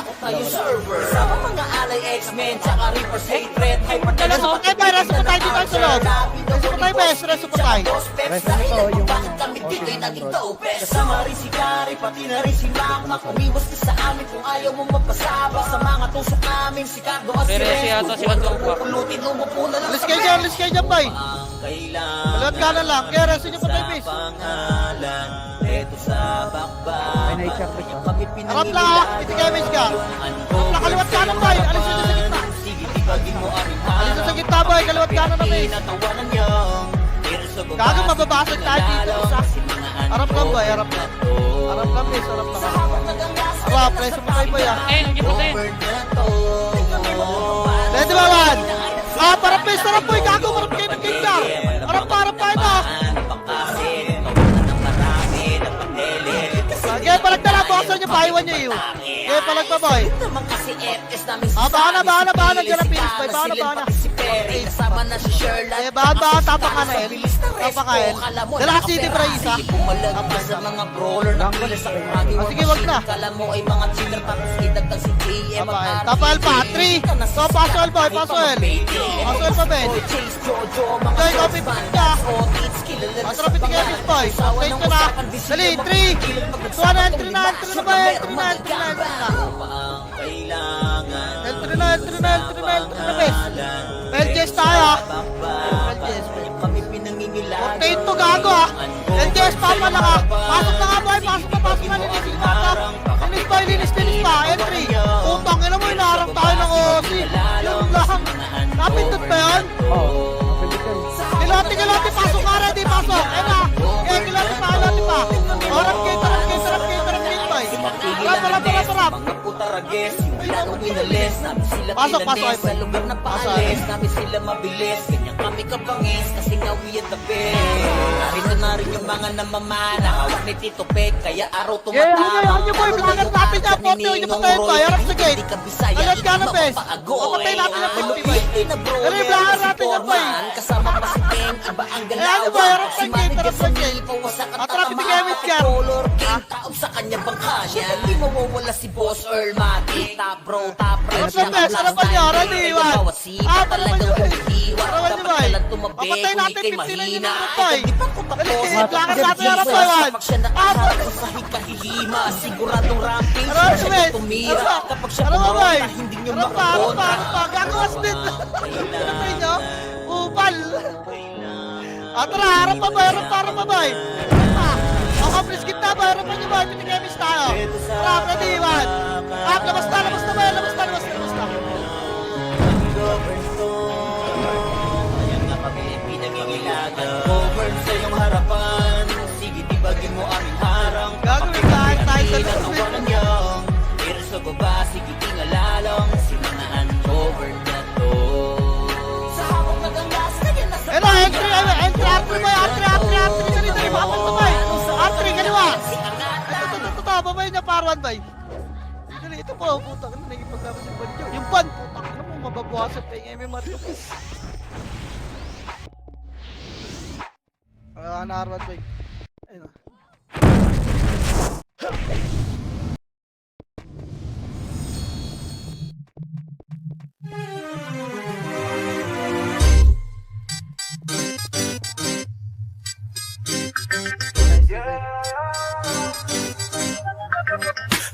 [SPEAKER 7] Sama mga alay X-Men Tsaka Reaper's hatred
[SPEAKER 2] Reso pa tayo, boy. Reso pa tayo dito sa loob. Reso pa tayo, bes. Reso pa tayo.
[SPEAKER 7] Bakit kami dito'y naging topes Kasama rin si Kari Pati na rin si Mama Umiwas ka sa amin Kung ayaw mo magpasabak Sa mga tusok namin Si Cardo at si
[SPEAKER 4] Pero
[SPEAKER 7] Renz
[SPEAKER 4] si Ato, si
[SPEAKER 7] Kung
[SPEAKER 4] Ato.
[SPEAKER 7] ano pupulutin Umupo na lang
[SPEAKER 2] Alis kayo dyan, boy.
[SPEAKER 7] Ang kailangan
[SPEAKER 2] Balot ka na lang. Kaya reso nyo pa tayo, bes.
[SPEAKER 7] Pangalan Eto sa bakbakan Kami
[SPEAKER 2] Harap lang ah. Pitik kayo, bes ka. Nakaliwat ka na, boy. Alis nyo sa gitna.
[SPEAKER 7] Sige, tibagin mo ang
[SPEAKER 2] Alis nyo sa gitna, boy. Kaliwat ka na, bes.
[SPEAKER 7] Tinatawanan niyong
[SPEAKER 2] Gago, mababasag tayo dito sa... Harap lang, boy. Harap lang. Harap lang, bes. Harap lang. Harap, reso pa tayo, boy ah.
[SPEAKER 4] Eh, hindi mo tayo.
[SPEAKER 2] Ready ba, man? Parang bes. Harap, boy. Gago, marap kayo ng gindar. Harap pa ito. Kaya palag na lang, buksan nyo, paiwan nyo yun. Kaya palag pa, boy.
[SPEAKER 7] Naman kasi FS namin
[SPEAKER 2] Baka na. Diyan ang finish, boy. Baka na.
[SPEAKER 7] Kasama na si Sherlock
[SPEAKER 2] Eh, baka tapak ka na, El. Tapak ka, El. Dala ka City, bro, isa.
[SPEAKER 7] Pumalag sa mga brawler ng bilis ang hagi
[SPEAKER 2] Sige, wag na.
[SPEAKER 7] Kala mo ay mga cheater tapos idagdag si TM
[SPEAKER 2] Tapal pa, 3. So, pasol, boy. Pasol. Pasol pa, Ben.
[SPEAKER 7] Chase Jojo mga
[SPEAKER 2] Joy, copy ka. Masarap ito kaya, Miss Boy. Take ko na. Dali, 3. So, entry na, ba? Entry na. Entry na, bes. LJS tayo, ah. LJS,
[SPEAKER 7] Kami pinangingilan
[SPEAKER 2] Rotate to, gago, ah. LJS, papa lang, ah. Pasok na nga, boy. Pasok na. Linisin pa, pa. Linis pa. Entry. Putang, ina mo, inaarang tayo ng OC. Yun lang. Napindot ba yan? Kilati, pasok ka, ready, pasok. Ayun na. Kaya, Atrap!
[SPEAKER 7] Mga putarages, simula nung inalis Namin sila
[SPEAKER 2] Pasok, pasok,
[SPEAKER 7] kinanes Sa
[SPEAKER 2] Ivan.
[SPEAKER 7] lugar na
[SPEAKER 2] Pasok,
[SPEAKER 7] paalis Namin sila mabilis Ganyan kami kabangis Kasi nga we at the best Narito na rin yung mga namamana Hawak ni Tito Peg Kaya araw
[SPEAKER 2] Yeah,
[SPEAKER 7] tumatama
[SPEAKER 2] ano boy, vlogger natin niya, Pote, yung patayin to, harap sa gate. Alat ka na, bes. Papatay natin yung 50, boy. Pero yung vlogger natin yan, boy.
[SPEAKER 7] Kasama pa si Ken, iba ang
[SPEAKER 2] Eh, ano ba,
[SPEAKER 7] galawan
[SPEAKER 2] harap sa gate, harap sa gate. Atrap, hindi gamit yan.
[SPEAKER 7] Color king, taob sa kanya bangka niya Di mawawala si Boss Earl Mati Top bro, top
[SPEAKER 2] Harap
[SPEAKER 7] range
[SPEAKER 2] sa bes, harap pa niya, harap ni Iwan.
[SPEAKER 7] Bawat sita
[SPEAKER 2] Harap
[SPEAKER 7] talagang
[SPEAKER 2] niya,
[SPEAKER 7] humihiwa
[SPEAKER 2] harap niya,
[SPEAKER 7] Dapat
[SPEAKER 2] boy.
[SPEAKER 7] ka lang tumabi
[SPEAKER 2] Papatay
[SPEAKER 7] kung
[SPEAKER 2] natin,
[SPEAKER 7] ika'y
[SPEAKER 2] 50 na yung
[SPEAKER 7] mahina
[SPEAKER 2] numero, boy.
[SPEAKER 7] Di pa ko tapos
[SPEAKER 2] Vlogger natin, harap pa, Iwan.
[SPEAKER 7] Pag siya nakaharap sa sahig kahihima Siguradong rampage
[SPEAKER 2] Harap
[SPEAKER 7] siya
[SPEAKER 2] sa bes.
[SPEAKER 7] tumira Kapag siya
[SPEAKER 2] Harap pa, boy.
[SPEAKER 7] pumarota hindi nyo
[SPEAKER 2] Harap pa, harap pa,
[SPEAKER 7] makakontra
[SPEAKER 2] harap pa. Gagawas din. Ano ba inyo? Upal. Harap pa, boy, harap pa, boy. Harap pa. Ako, please, kita, boy. Harap pa niyo, boy. Pinikemis tayo. Harap, ready, Iwan. Harap, labas na, boy. Labas na.
[SPEAKER 7] Ayan na kami pinangingilagan Govern sa iyong harapan Sige tibagin mo aming harang
[SPEAKER 2] Gagawin tayo sa
[SPEAKER 7] Pinanawanan niyong Pero sa baba sige tingalalang Sinangaan govern na to Sa hawak na gangas Kanya nasa
[SPEAKER 2] Ano, entry, boy. Dali, mapal to, boy. Entry, kaliwa. Ito, babay niya, parwan, boy. Dali, ito po, putang ina, nagipaglaban si Banjo. Yung ban, putang ina mo, mababawasan pa yung MMR to. Naharwan, boy. Ayun,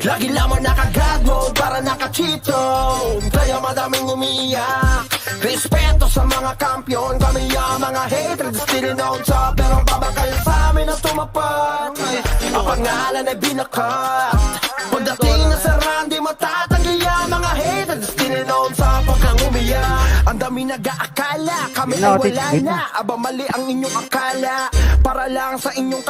[SPEAKER 6] Lagi lamang naka-God mode para naka-cheat zone Kaya madaming umiiyak Respeto sa mga kampiyon Kami ang mga hatred Still on top Pero babakal sa amin na tumapat Ang pangalan ay binakat Pagdating na sa run Di matatanggi ang mga hatred Still on top Huwag kang umiyak Ang dami nag-aakala Kami ay wala na Aba mali ang inyong akala Para lang sa inyong